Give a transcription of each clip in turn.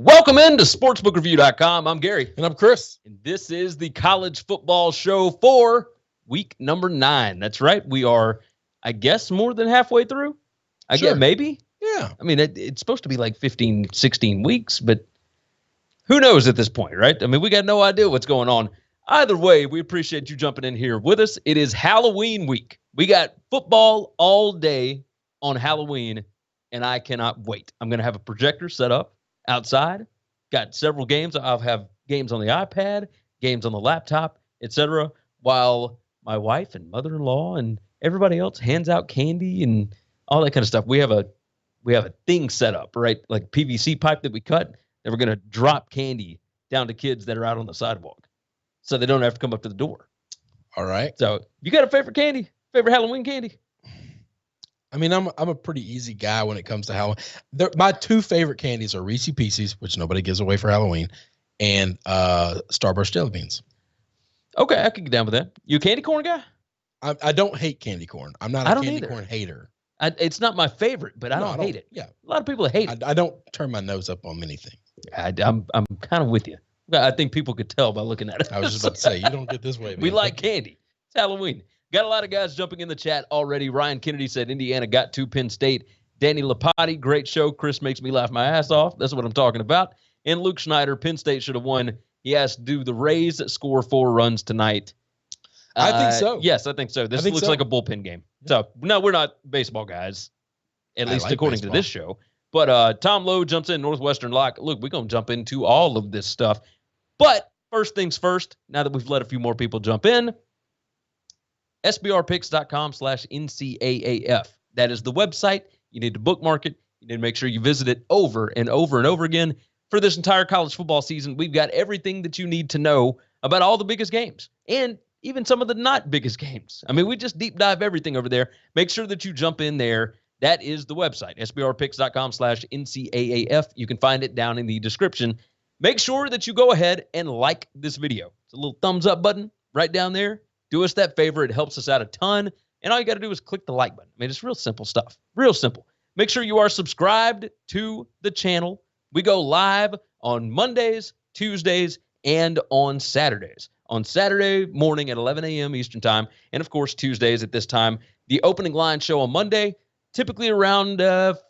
Welcome into sportsbookreview.com. I'm Gary. And I'm Chris. And this is the college football show for week number 9. That's right. We are, I guess, more than halfway through. I guess maybe. Yeah. I mean, it's supposed to be like 15, 16 weeks, but who knows at this point, right? I mean, we got no idea what's going on. Either way, we appreciate you jumping in here with us. It is Halloween week. We got football all day on Halloween, and I cannot wait. I'm going to have a projector set up outside. Got several games. I'll have games on the iPad, games on the laptop, etc., while my wife and mother-in-law and everybody else hands out candy and all that kind of stuff. We have a thing set up, right? Like PVC pipe that we cut, that we're going to drop candy down to kids that are out on the sidewalk so they don't have to come up to the door. All right. So you got a favorite candy? Favorite Halloween candy? I mean, I'm a pretty easy guy when it comes to Halloween. My two favorite candies are Reese's Pieces, which nobody gives away for Halloween, and Starburst jelly beans. Okay, I can get down with that. You a candy corn guy? I don't hate candy corn. I'm not a candy corn hater. It's not my favorite, but I don't hate it. Yeah, a lot of people hate it. I don't turn my nose up on many things. I'm kind of with you. I think people could tell by looking at it. I was just about to say, you don't get this way, man. We like candy. It's Halloween. Got a lot of guys jumping in the chat already. Ryan Kennedy said Indiana got to Penn State. Danny Lapati, great show. Chris makes me laugh my ass off. That's what I'm talking about. And Luke Schneider, Penn State should have won. He has to do the Rays score 4 runs tonight. I think so. Yes, I think so. This looks like a bullpen game. Yeah. So, no, we're not baseball guys, at least according to this show. But Tom Lowe jumps in, Northwestern lock. Look, we're going to jump into all of this stuff. But first things first, now that we've let a few more people jump in, sbrpicks.com/NCAAF. That is the website. You need to bookmark it. You need to make sure you visit it over and over and over again. For this entire college football season, we've got everything that you need to know about all the biggest games and even some of the not biggest games. I mean, we just deep dive everything over there. Make sure that you jump in there. That is the website, sbrpicks.com/NCAAF. You can find it down in the description. Make sure that you go ahead and like this video. It's a little thumbs up button right down there. Do us that favor. It helps us out a ton. And all you got to do is click the like button. I mean, it's real simple stuff. Real simple. Make sure you are subscribed to the channel. We go live on Mondays, Tuesdays, and on Saturdays. On Saturday morning at 11 a.m. Eastern Time. And, of course, Tuesdays at this time. The opening line show on Monday, typically around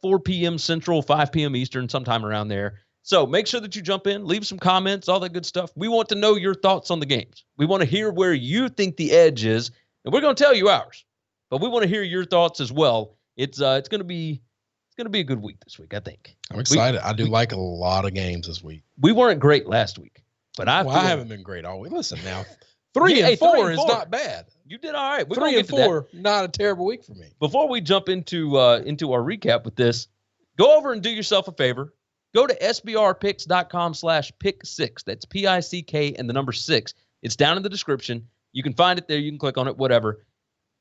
4 p.m. Central, 5 p.m. Eastern, sometime around there. So make sure that you jump in, leave some comments, all that good stuff. We want to know your thoughts on the games. We want to hear where you think the edge is, and we're going to tell you ours. But we want to hear your thoughts as well. It's going to be a good week this week, I think. I'm excited. I do like a lot of games this week. We weren't great last week, but I haven't been great all week. Listen now, 3 and 4 is not bad. You did all right. 3 and 4, not a terrible week for me. Before we jump into our recap with this, go over and do yourself a favor. Go to sbrpicks.com/pick6. That's PICK and the number 6. It's down in the description. You can find it there. You can click on it, whatever.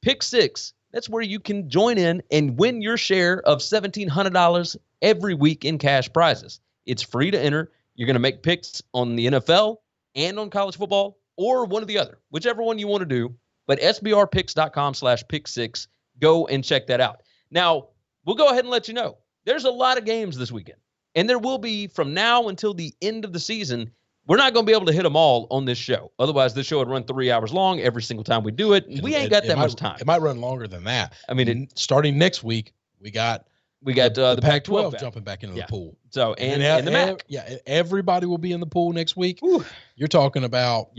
Pick 6. That's where you can join in and win your share of $1,700 every week in cash prizes. It's free to enter. You're going to make picks on the NFL and on college football or one or the other, whichever one you want to do. But sbrpicks.com/pick6. Go and check that out. Now, we'll go ahead and let you know. There's a lot of games this weekend. And there will be from now until the end of the season. We're not going to be able to hit them all on this show. Otherwise, this show would run 3 hours long every single time we do it. We ain't got that much time. It might run longer than that. I mean, starting next week, we got the Pac-12 jumping back into the pool. So and the MAC. Yeah, everybody will be in the pool next week. Ooh. You're talking about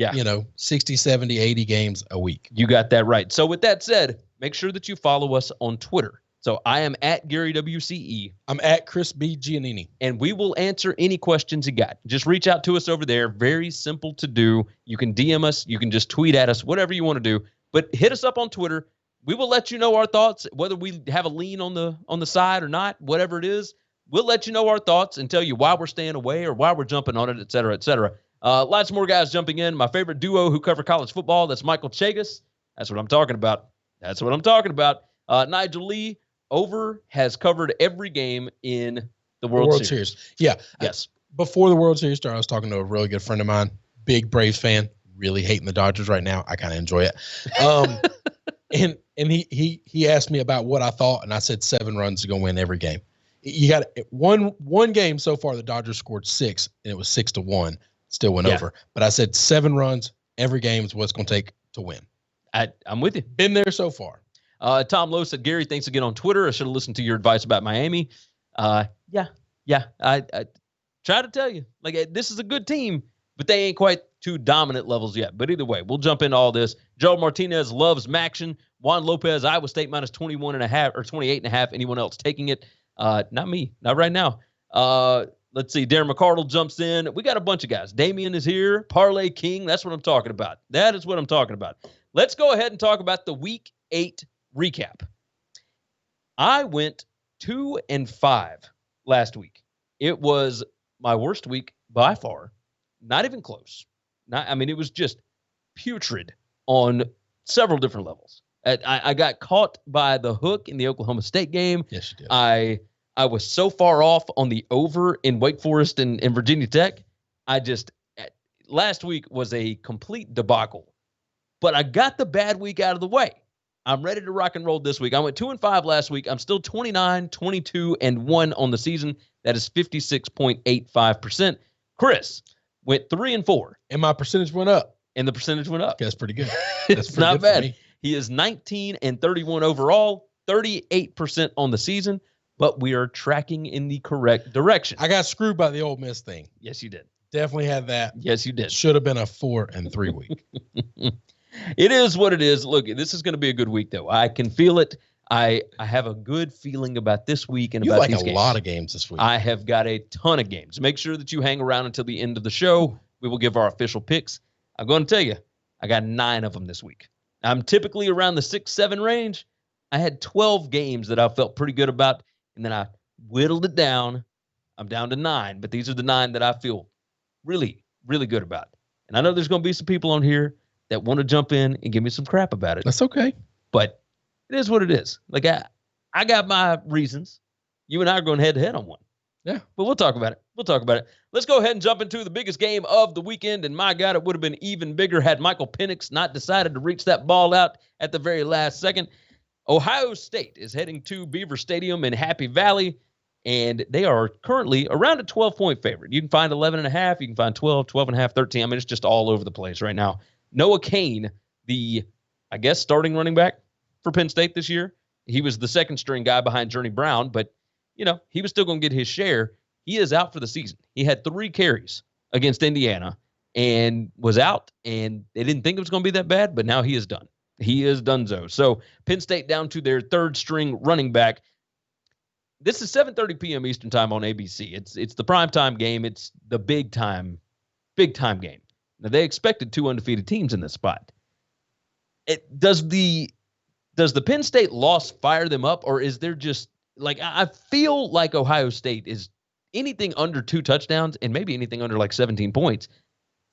60, 70, 80 games a week. You got that right. So with that said, make sure that you follow us on Twitter. So I am at Gary WCE. I'm at Chris B. Giannini. And we will answer any questions you got. Just reach out to us over there. Very simple to do. You can DM us. You can just tweet at us, whatever you want to do. But hit us up on Twitter. We will let you know our thoughts, whether we have a lean on the side or not, whatever it is. We'll let you know our thoughts and tell you why we're staying away or why we're jumping on it, et cetera, et cetera. Lots more guys jumping in. My favorite duo who cover college football, that's Michael Chagas. That's what I'm talking about. Nigel Lee has covered every game in the World Series. Yeah. Yes. Before the World Series started, I was talking to a really good friend of mine, big Braves fan, really hating the Dodgers right now. I kind of enjoy it. And he asked me about what I thought, and I said 7 runs is going to win every game. You got one game so far. The Dodgers scored 6, and it was 6-1. Still went over. But I said 7 runs every game is what's going to take to win. I'm with you. Been there so far. Tom Lowe said, Gary, thanks again on Twitter. I should have listened to your advice about Miami. Yeah. I try to tell you, like, this is a good team, but they ain't quite to dominant levels yet. But either way, we'll jump into all this. Joe Martinez loves Maction. Juan Lopez, Iowa State minus 21.5 or 28.5. Anyone else taking it? Not me. Not right now. Let's see. Darren McCardle jumps in. We got a bunch of guys. Damian is here. Parlay King. That's what I'm talking about. That is what I'm talking about. Let's go ahead and talk about the Week 8 recap. I went 2-5 last week. It was my worst week by far. Not even close. It was just putrid on several different levels. I got caught by the hook in the Oklahoma State game. Yes, you did. I was so far off on the over in Wake Forest and Virginia Tech. Last week was a complete debacle. But I got the bad week out of the way. I'm ready to rock and roll this week. I went 2-5 last week. I'm still 29, 22-1 on the season. That is 56.85%. Chris went 3-4. And my percentage went up. And the percentage went up. That's pretty good. It's not bad. He is 19-31 overall, 38% on the season, but we are tracking in the correct direction. I got screwed by the Ole Miss thing. Yes, you did. Definitely had that. Yes, you did. Should have been a 4-3 week. It is what it is. Look, this is going to be a good week, though. I can feel it. I have a good feeling about this week and about these games. You like a lot of games this week. I have got a ton of games. Make sure that you hang around until the end of the show. We will give our official picks. I'm going to tell you, I got 9 of them this week. I'm typically around the 6-7 range. I had 12 games that I felt pretty good about, and then I whittled it down. I'm down to 9, but these are the 9 that I feel really, really good about. And I know there's going to be some people on here that want to jump in and give me some crap about it. That's okay. But it is what it is. Like, I got my reasons. You and I are going head-to-head on one. Yeah. But we'll talk about it. Let's go ahead and jump into the biggest game of the weekend. And my God, it would have been even bigger had Michael Penix not decided to reach that ball out at the very last second. Ohio State is heading to Beaver Stadium in Happy Valley, and they are currently around a 12-point favorite. You can find 11.5, you can find 12, 12.5, 13. It's just all over the place right now. Noah Cain, the, starting running back for Penn State this year. He was the second string guy behind Journey Brown, but, he was still going to get his share. He is out for the season. He had 3 carries against Indiana and was out, and they didn't think it was going to be that bad, but now he is done. He is donezo. So Penn State down to their third string running back. This is 7:30 p.m. Eastern time on ABC. It's the primetime game. It's the big time game. Now, they expected 2 undefeated teams in this spot. Does the Penn State loss fire them up, or is there just, I feel like Ohio State is anything under 2 touchdowns and maybe anything under 17 points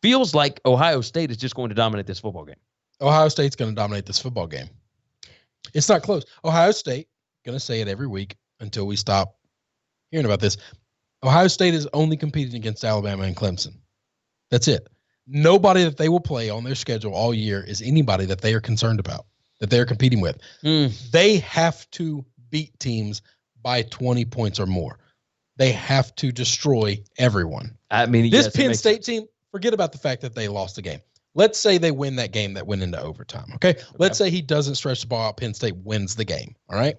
feels like Ohio State is just going to dominate this football game. Ohio State's going to dominate this football game. It's not close. Ohio State, going to say it every week until we stop hearing about this. Ohio State is only competing against Alabama and Clemson. That's it. Nobody that they will play on their schedule all year is anybody that they are concerned about, that they are competing with. They have to beat teams by 20 points or more. They have to destroy everyone. This Penn State team, forget about the fact that they lost the game. Let's say they win that game that went into overtime, okay? Let's say he doesn't stretch the ball out. Penn State wins the game, all right?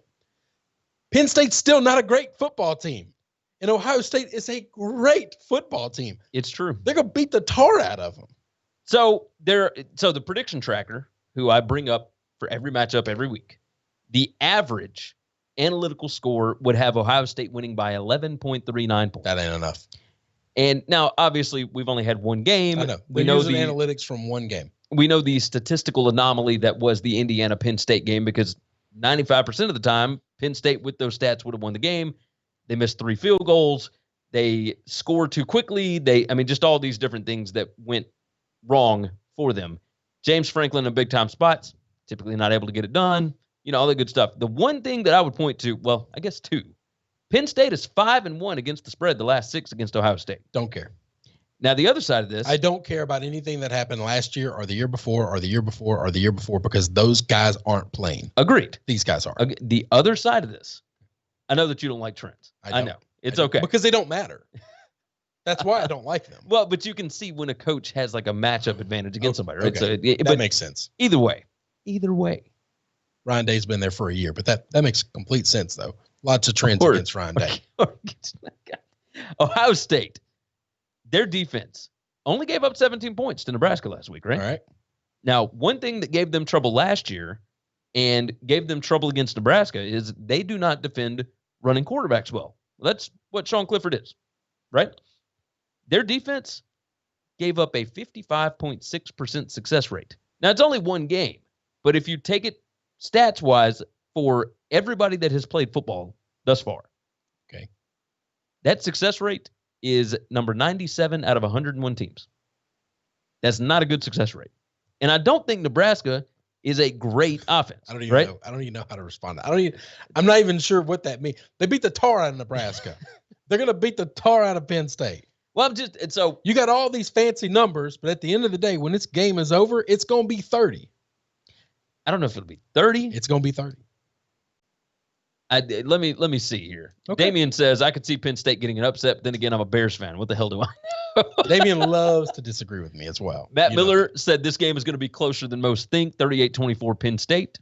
Penn State's still not a great football team. And Ohio State is a great football team. It's true. They're going to beat the tar out of them. So the prediction tracker, who I bring up for every matchup every week, the average analytical score would have Ohio State winning by 11.39 points. That ain't enough. And now, obviously, we've only had one game. I know. We know the analytics from one game. We know the statistical anomaly that was the Indiana-Penn State game because 95% of the time, Penn State with those stats would have won the game. They missed 3 field goals. They scored too quickly. Just all these different things that went wrong for them. James Franklin in big-time spots, typically not able to get it done. All that good stuff. The one thing that I would point to, 2. Penn State is 5-1 against the spread the last 6 against Ohio State. Don't care. Now, the other side of this. I don't care about anything that happened last year or the year before or the year before or the year before because those guys aren't playing. Agreed. These guys are. The other side of this. I know that you don't like trends. I know. It's okay. Because they don't matter. That's why I don't like them. Well, but you can see when a coach has like a matchup advantage against somebody, right? Okay. So, that makes sense. Either way. Ryan Day's been there for a year, but that makes complete sense, though. Lots of trends against Ryan Day. Ohio State, their defense only gave up 17 points to Nebraska last week, right? All right. Now, one thing that gave them trouble last year and gave them trouble against Nebraska is they do not defend running quarterbacks well. That's what Sean Clifford is, right? Their defense gave up a 55.6% success rate. Now, it's only one game, but if you take it stats-wise for everybody that has played football thus far, okay, that success rate is number 97 out of 101 teams. That's not a good success rate. And I don't think Nebraska is a great offense. I don't even know how to respond. I'm not even sure what that means. They beat the tar out of Nebraska. They're going to beat the tar out of Penn State. Well, so you got all these fancy numbers, but at the end of the day, when this game is over, it's going to be 30. I don't know if it'll be 30. It's going to be 30. Let me see here. Okay. Damian says, I could see Penn State getting an upset, but then again, I'm a Bears fan. What the hell do I know? Damian loves to disagree with me as well. Matt Miller said this game is going to be closer than most think, 38-24 Penn State.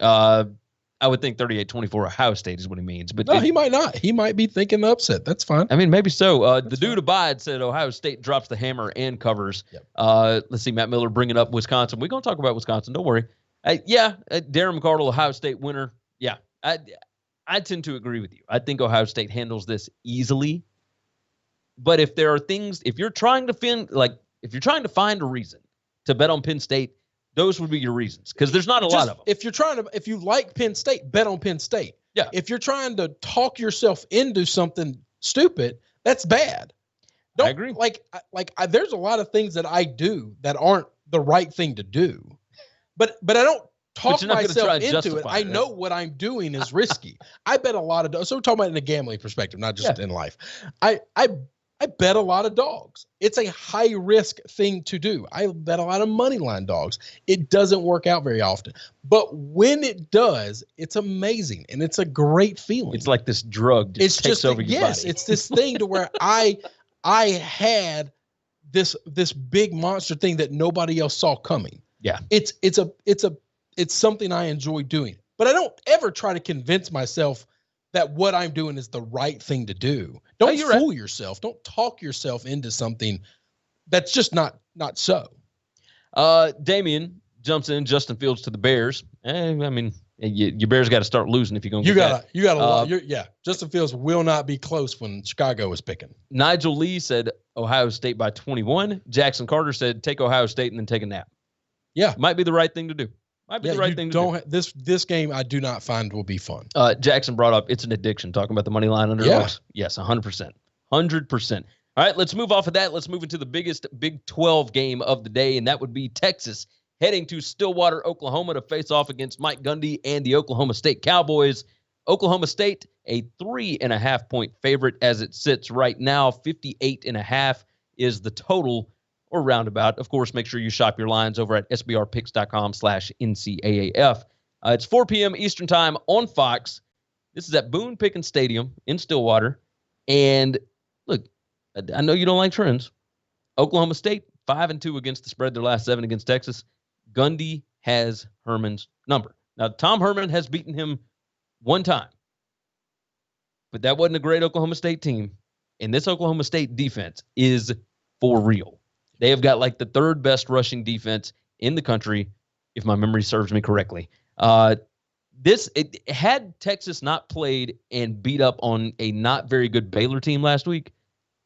I would think 38-24 Ohio State is what he means. But no, he might not. He might be thinking the upset. That's fine. I mean, maybe so. The dude Abide said Ohio State drops the hammer and covers. Yep. Let's see, Matt Miller bringing up Wisconsin. We're going to talk about Wisconsin. Don't worry. Darren McCardle, Ohio State winner. Yeah, I tend to agree with you. I think Ohio State handles this easily. But if there are things, if you're trying to find a reason to bet on Penn State, those would be your reasons, because there's not a lot of them. If you like Penn State, bet on Penn State. Yeah. If you're trying to talk yourself into something stupid, that's bad. I agree. There's a lot of things that I do that aren't the right thing to do, but I don't talk myself into it. I know what I'm doing is risky. I bet a lot of, so we're talking about in a gambling perspective, not just in life. I bet a lot of dogs. It's a high risk thing to do. I bet a lot of money line dogs. It doesn't work out very often, but when it does, it's amazing and it's a great feeling. It's like this drug just takes over your body. It's this thing to where I had this big monster thing that nobody else saw coming. Yeah. It's something I enjoy doing, but I don't ever try to convince myself that what I'm doing is the right thing to do. Don't fool yourself. Don't talk yourself into something that's just not so. Damian jumps in. Justin Fields to the Bears. I mean, your Bears got to start losing if you're going to get that. You got a lot. Justin Fields will not be close when Chicago is picking. Nigel Lee said Ohio State by 21. Jackson Carter said take Ohio State and then take a nap. Yeah. Might be the right thing to do. Might be the right thing to do. This game I do not find will be fun. Jackson brought up it's an addiction, talking about the money line underdogs. Yeah. Yes, 100%. 100%. All right, let's move off of that. Let's move into the biggest Big 12 game of the day, and that would be Texas heading to Stillwater, Oklahoma to face off against Mike Gundy and the Oklahoma State Cowboys. Oklahoma State, a 3.5-point favorite as it sits right now. 58.5 is the total, or roundabout. Of course, make sure you shop your lines over at sbrpicks.com/NCAAF. It's 4 p.m. Eastern time on Fox. This is at Boone Pickens Stadium in Stillwater. And look, I know you don't like trends. Oklahoma State, 5-2 against the spread, their last 7 against Texas. Gundy has Herman's number. Now, Tom Herman has beaten him one time, but that wasn't a great Oklahoma State team. And this Oklahoma State defense is for real. They have got like the 3rd best rushing defense in the country, if my memory serves me correctly. Had Texas not played and beat up on a not very good Baylor team last week,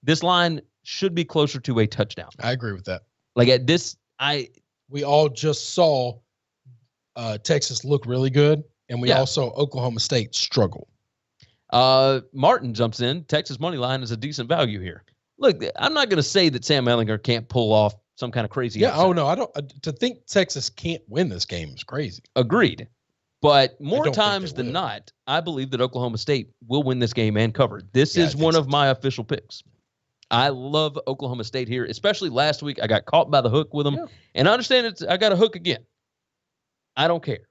this line should be closer to a touchdown. I agree with that. We all just saw Texas look really good, and we also Oklahoma State struggle. Martin jumps in. Texas money line is a decent value here. Look, I'm not going to say that Sam Ehlinger can't pull off some kind of crazy. Yeah. Oh no, I don't. To think Texas can't win this game is crazy. Agreed. But more times than not, I believe that Oklahoma State will win this game and cover. This is one of my official picks. I love Oklahoma State here, especially last week. I got caught by the hook with them, and I understand I got a hook again. I don't care.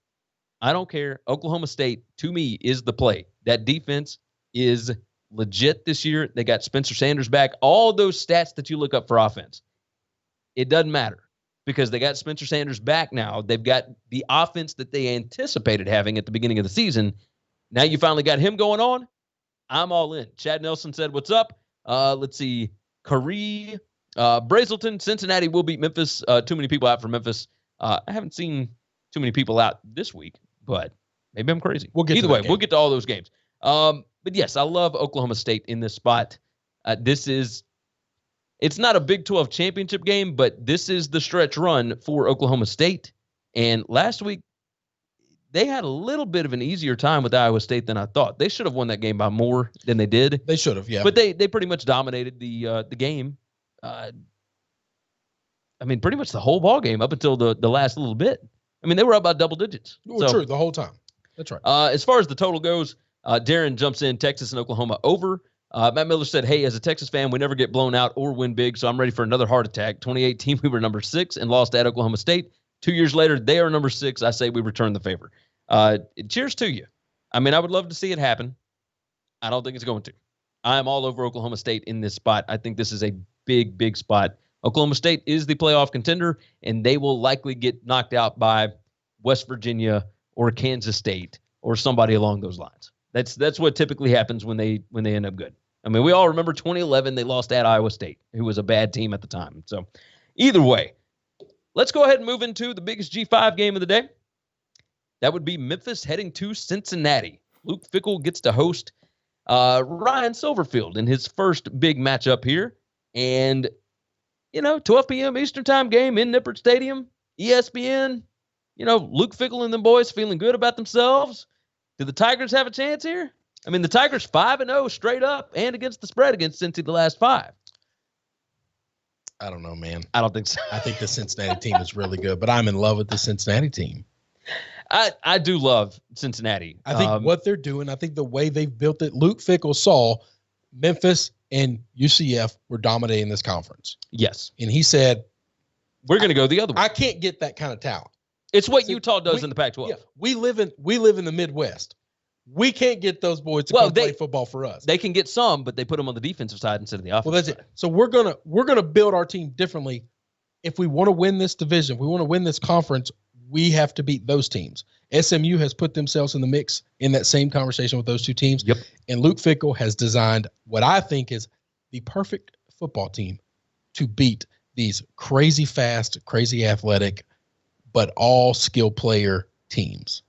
Oklahoma State, to me, is the play. That defense is legit this year. They got Spencer Sanders back. All those stats that you look up for offense, it doesn't matter because they got Spencer Sanders back now. They've got the offense that they anticipated having at the beginning of the season. Now you finally got him going on. I'm all in. Chad Nelson said, what's up? Let's see. Curry, Brazelton, Cincinnati will beat Memphis. Too many people out for Memphis. I haven't seen too many people out this week, but maybe I'm crazy. Either way, we'll get to all those games. But yes, I love Oklahoma State in this spot. It's not a Big 12 championship game, but this is the stretch run for Oklahoma State. And last week, they had a little bit of an easier time with Iowa State than I thought. They should have won that game by more than they did. They should have, yeah. But they pretty much dominated the game. Pretty much the whole ball game up until the last little bit. They were up by double digits. Well, true, the whole time. That's right. As far as the total goes, Darren jumps in, Texas and Oklahoma over. Matt Miller said, hey, as a Texas fan, we never get blown out or win big, so I'm ready for another heart attack. 2018, we were number 6 and lost at Oklahoma State. 2 years later, they are number 6. I say we return the favor. Cheers to you. I would love to see it happen. I don't think it's going to. I am all over Oklahoma State in this spot. I think this is a big, big spot. Oklahoma State is the playoff contender, and they will likely get knocked out by West Virginia or Kansas State or somebody along those lines. That's what typically happens when they end up good. We all remember 2011, they lost at Iowa State, who was a bad team at the time. So either way, let's go ahead and move into the biggest G5 game of the day. That would be Memphis heading to Cincinnati. Luke Fickell gets to host Ryan Silverfield in his first big matchup here. And, 12 p.m. Eastern time game in Nippert Stadium, ESPN. Luke Fickell and them boys feeling good about themselves. Do the Tigers have a chance here? The Tigers 5-0 straight up and against the spread against Cincy the last 5. I don't know, man. I don't think so. I think the Cincinnati team is really good, but I'm in love with the Cincinnati team. I do love Cincinnati. I think what they're doing, I think the way they've built it, Luke Fickell saw Memphis and UCF were dominating this conference. Yes. And he said, we're going to go the other way. I can't get that kind of talent. It's what Utah does in the Pac-12. Yeah, we live in the Midwest. We can't get those boys to come play football for us. They can get some, but they put them on the defensive side instead of the offensive Well, that's side. it. So we're gonna build our team differently. If we want to win this division, if we want to win this conference, we have to beat those teams. SMU has put themselves in the mix in that same conversation with those two teams. Yep. And Luke Fickell has designed what I think is the perfect football team to beat these crazy fast, crazy athletic, but all skill player teams.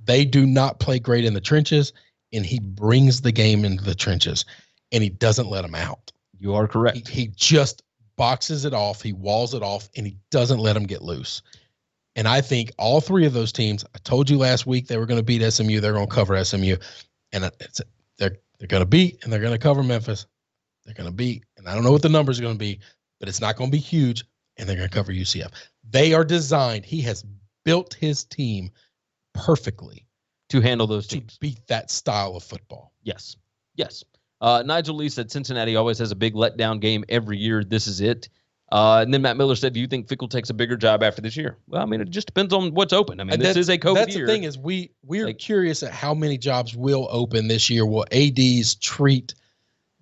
They do not play great in the trenches, and he brings the game into the trenches, and he doesn't let them out. You are correct. He just boxes it off, he walls it off, and he doesn't let them get loose. And I think all three of those teams, I told you last week they were going to beat SMU, they're going to cover SMU, and they're going to beat, and they're going to cover Memphis. They're going to beat, and I don't know what the numbers are going to be, but it's not going to be huge, and they're going to cover UCF. They are designed. He has built his team perfectly to handle those teams, to beat that style of football. Yes. Nigel Lee said Cincinnati always has a big letdown game every year. This is it. And then Matt Miller said, do you think Fickell takes a bigger job after this year? Well, it just depends on what's open. This is a COVID that's year. The thing is we're curious at how many jobs will open this year. Will ADs treat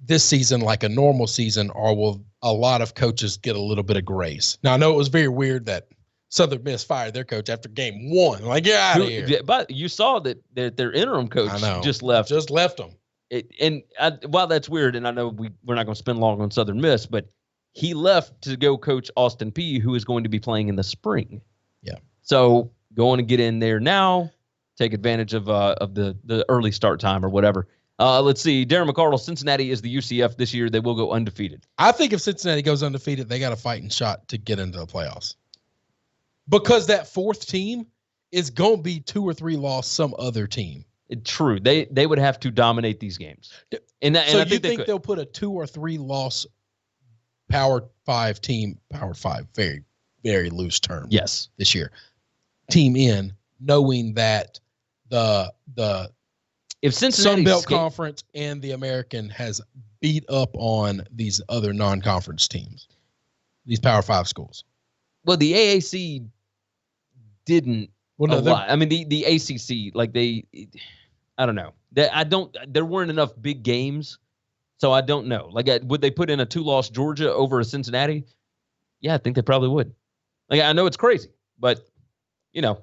this season like a normal season, or will a lot of coaches get a little bit of grace? Now, I know it was very weird that Southern Miss fired their coach after game 1. Like, get out of here. But you saw that their interim coach just left. Just left them. While that's weird, and I know we're not going to spend long on Southern Miss, but he left to go coach Austin Peay, who is going to be playing in the spring. Yeah. So going to get in there now, take advantage of the early start time or whatever. Let's see. Darren McCardle, Cincinnati is the UCF this year. They will go undefeated. I think if Cincinnati goes undefeated, they got a fighting shot to get into the playoffs. Because that fourth team is going to be 2 or 3 loss some other team. True. They would have to dominate these games. And I think they'll put a 2 or 3 loss Power 5 team, Power 5, very, very loose term. Yes. This year. Team in, knowing that the if Cincinnati Sun Belt Conference and the American has beat up on these other non-conference teams, these Power 5 schools. Well, the AAC didn't. Well, no, the ACC, like I don't know. There weren't enough big games, so I don't know. Like, would they put in a 2-loss Georgia over a Cincinnati? Yeah, I think they probably would. Like, I know it's crazy, but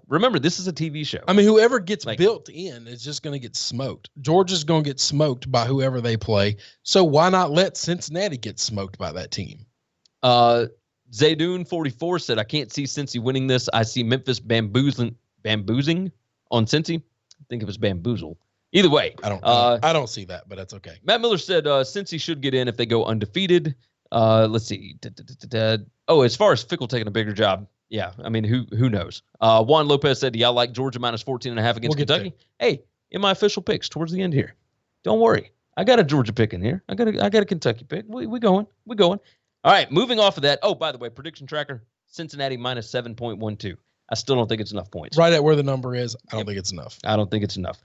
remember, this is a TV show. I mean, whoever gets built in is just going to get smoked. Georgia's going to get smoked by whoever they play. So why not let Cincinnati get smoked by that team? Zaydoon44 said, I can't see Cincy winning this. I see Memphis bamboozing on Cincy. I think it was bamboozle. Either way. I don't see that, but that's okay. Matt Miller said Cincy should get in if they go undefeated. Let's see. Oh, as far as Fickle taking a bigger job, yeah, I mean, who knows? Juan Lopez said, do y'all like Georgia minus 14.5 against Kentucky? Hey, in my official picks towards the end here. Don't worry. I got a Georgia pick in here. I got a Kentucky pick. We going. All right, moving off of that. Oh, by the way, prediction tracker, Cincinnati minus 7.12. I still don't think it's enough points. Right at where the number is, I don't think it's enough. I don't think it's enough.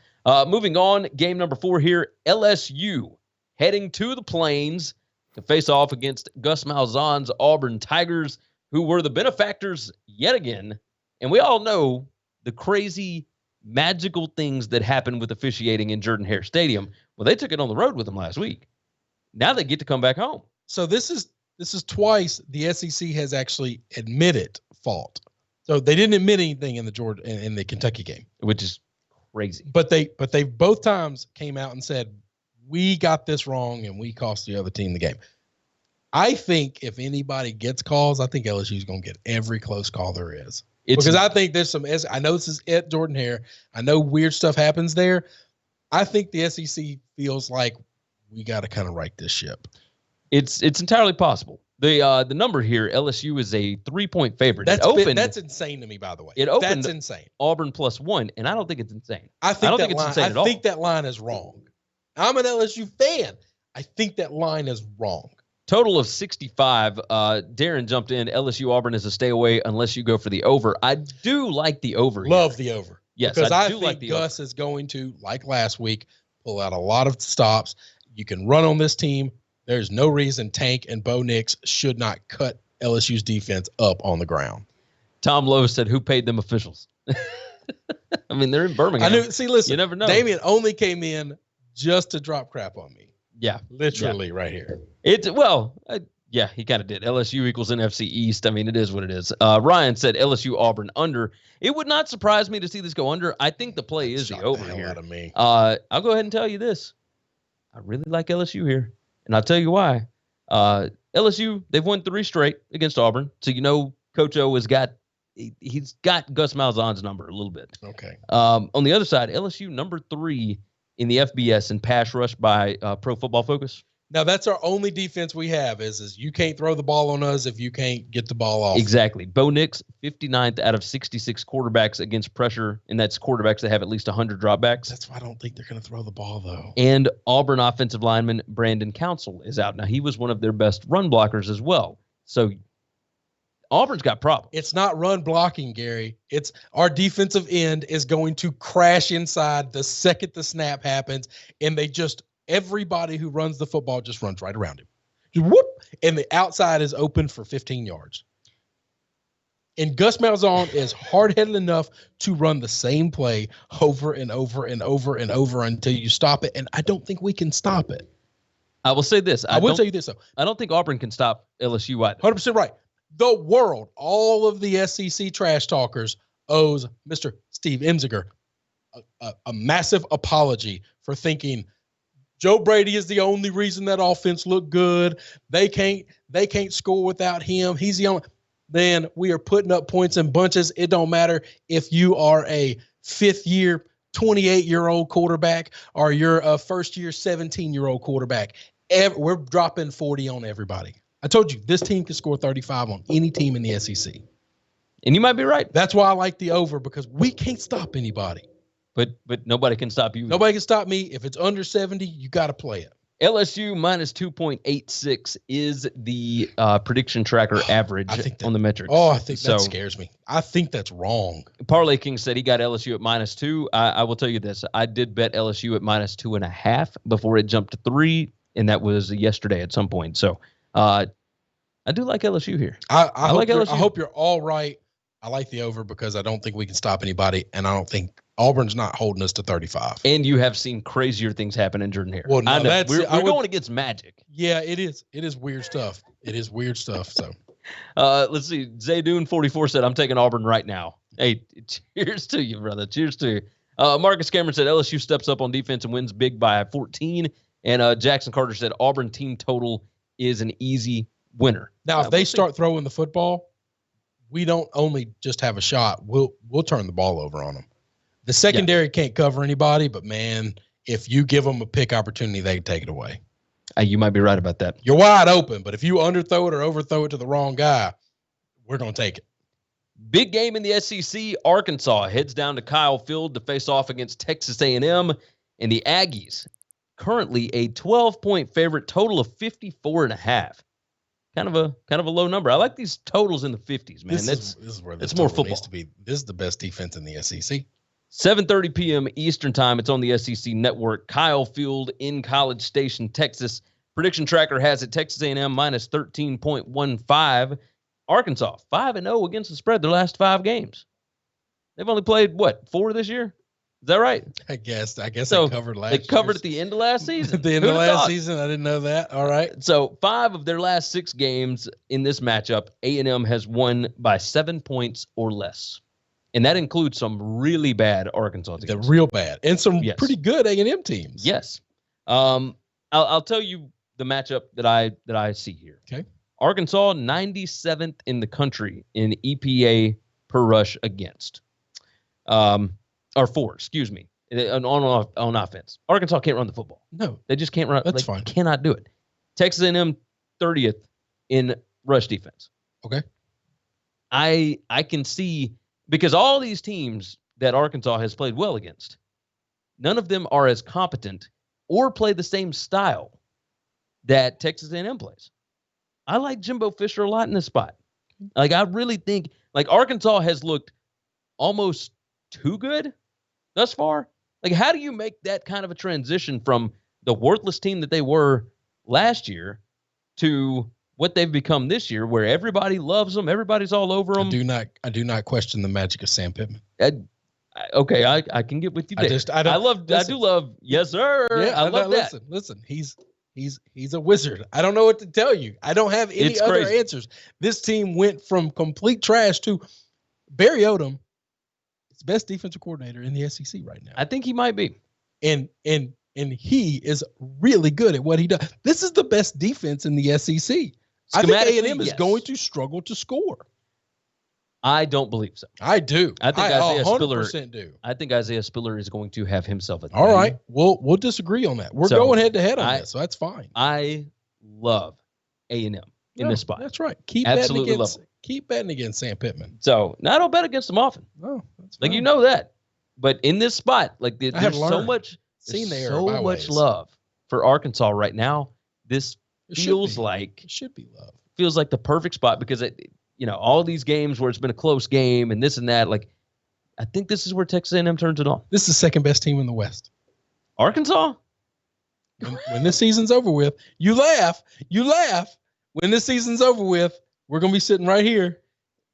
Moving on, game number 4 here, LSU heading to the Plains to face off against Gus Malzahn's Auburn Tigers, who were the benefactors yet again. And we all know the crazy, magical things that happen with officiating in Jordan-Hare Stadium. Well, they took it on the road with them last week. Now they get to come back home. So this is twice the SEC has actually admitted fault. So they didn't admit anything in the Kentucky game, which is crazy. But they both times came out and said, we got this wrong and we cost the other team the game. I think if anybody gets calls, I think LSU is going to get every close call there is. Because I think there's some – I know this is at Jordan-Hare. I know weird stuff happens there. I think the SEC feels like we got to kind of right this ship. It's entirely possible. The number here, LSU is a 3-point favorite. That's insane to me, by the way. That's insane. Auburn +1, and I don't think it's insane. I don't think it's insane at all. I think that line is wrong. I'm an LSU fan. I think that line is wrong. Total of 65. Darren jumped in. LSU Auburn is a stay away unless you go for the over. I do like the over. Love the over. Yes, because I do think like the Gus is going to, like last week, pull out a lot of stops. You can run on this team. There's no reason Tank and Bo Nix should not cut LSU's defense up on the ground. Tom Lowe said, who paid them officials? I mean, they're in Birmingham. Listen, you never know. Damian only came in just to drop crap on me. Yeah. Literally right here. Yeah, he kind of did. LSU equals NFC East. I mean, it is what it is. Ryan said LSU Auburn under. It would not surprise me to see this go under. I think the play is the over here. Out of me. I'll go ahead and tell you this. I really like LSU here. And I'll tell you why. LSU, they've won 3 straight against Auburn. So, Coach O he's got Gus Malzahn's number a little bit. Okay. On the other side, LSU number 3 in the FBS in pass rush by Pro Football Focus. Now, that's our only defense we have is you can't throw the ball on us if you can't get the ball off. Exactly. Bo Nix, 59th out of 66 quarterbacks against pressure, and that's quarterbacks that have at least 100 dropbacks. That's why I don't think they're going to throw the ball, though. And Auburn offensive lineman Brandon Council is out. Now, he was one of their best run blockers as well. So, Auburn's got problems. It's not run blocking, Gary. It's our defensive end is going to crash inside the second the snap happens, and everybody who runs the football just runs right around him. Just whoop, and the outside is open for 15 yards. And Gus Malzahn is hard-headed enough to run the same play over and over and over and over until you stop it, and I don't think we can stop it. I will say this. I will tell you this, though. I don't think Auburn can stop LSU either. 100% right. The world, all of the SEC trash talkers, owes Mr. Steve Emziger a massive apology for thinking Joe Brady is the only reason that offense looked good. They can't score without him. He's the only. Then we are putting up points in bunches. It don't matter if you are a 5th-year, 28-year-old quarterback or you're a first-year, 17-year-old quarterback. We're dropping 40 on everybody. I told you, this team can score 35 on any team in the SEC. And you might be right. That's why I like the over, because we can't stop anybody. But nobody can stop you. Nobody can stop me. If it's under 70, you got to play it. LSU minus 2.86 is the prediction tracker average on the metrics. Oh, I think that scares me. I think that's wrong. Parlay King said he got LSU at -2. I will tell you this. I did bet LSU at -2.5 before it jumped to 3, and that was yesterday at some point. So I do like LSU here. I like LSU. I hope you're all right. I like the over because I don't think we can stop anybody, and I don't think Auburn's not holding us to 35. And you have seen crazier things happen in Jordan Hare. Well, no, I know. that's We're going against magic. Yeah, it is. It is weird stuff. It is weird stuff. So, let's see. Zaydoon44 said, "I'm taking Auburn right now." Hey, cheers to you, brother. Cheers to you. Marcus Cameron said LSU steps up on defense and wins big by 14. And Jackson Carter said Auburn team total is an easy winner. Now, if they start throwing the football, we don't only just have a shot. We'll turn the ball over on them. The secondary can't cover anybody, but man, if you give them a pick opportunity, they can take it away. You might be right about that. You're wide open, but if you underthrow it or overthrow it to the wrong guy, we're going to take it. Big game in the SEC. Arkansas heads down to Kyle Field to face off against Texas A&M, and the Aggies currently a 12-point favorite, total of 54.5. Kind of a low number. I like these totals in the 50s, man. This is where it's more football. Needs to be. This is the best defense in the SEC. 7:30 p.m. Eastern time. It's on the SEC Network. Kyle Field in College Station, Texas. Prediction Tracker has it Texas A&M minus 13.15. Arkansas 5-0 against the spread their last 5 games. They've only played 4 this year? Is that right? I guess so they covered last. They covered at the end of last season. At the end of last season, I didn't know that. All right. So 5 of their last 6 games in this matchup, A&M has won by 7 points or less. And that includes some really bad Arkansas teams. They're real bad. And some pretty good A&M teams. Yes. I'll tell you the matchup that I see here. Okay. Arkansas, 97th in the country in EPA per rush against. Or for, excuse me, on offense. Arkansas can't run the football. No. They just can't run. That's fine. Cannot do it. Texas A&M, 30th in rush defense. Okay. I can see, because all these teams that Arkansas has played well against, none of them are as competent or play the same style that Texas A&M plays. I like Jimbo Fisher a lot in this spot. Like, I really think, like, Arkansas has looked almost too good thus far. Like, how do you make that kind of a transition from the worthless team that they were last year to what they've become this year, where everybody loves them, everybody's all over them? I do not question the magic of Sam Pittman. Okay, I can get with you there. I do love, yes sir. Yeah, I love that. Listen, he's a wizard. I don't know what to tell you. I don't have any other answers. This team went from complete trash to Barry Odom. Best defensive coordinator in the SEC right now. I think he might be. And he is really good at what he does. This is the best defense in the SEC. I think A&M is going to struggle to score. I don't believe so. I do. I think Isaiah 100% Spiller do. I think Isaiah Spiller is going to have himself a All right. We'll disagree on that. We're going head to head on that, so that's fine. I love A&M in this spot. That's right. Keep betting against Sam Pittman. So, I don't bet against them often. Oh, that's fine. Like, you know that. But in this spot, like, there's so much love for Arkansas right now. This feels like it should be love. Feels like the perfect spot because all these games where it's been a close game and this and that, like, I think this is where Texas A&M turns it on. This is the second best team in the West. Arkansas? When this season's over with, you laugh. When this season's over with, we're going to be sitting right here,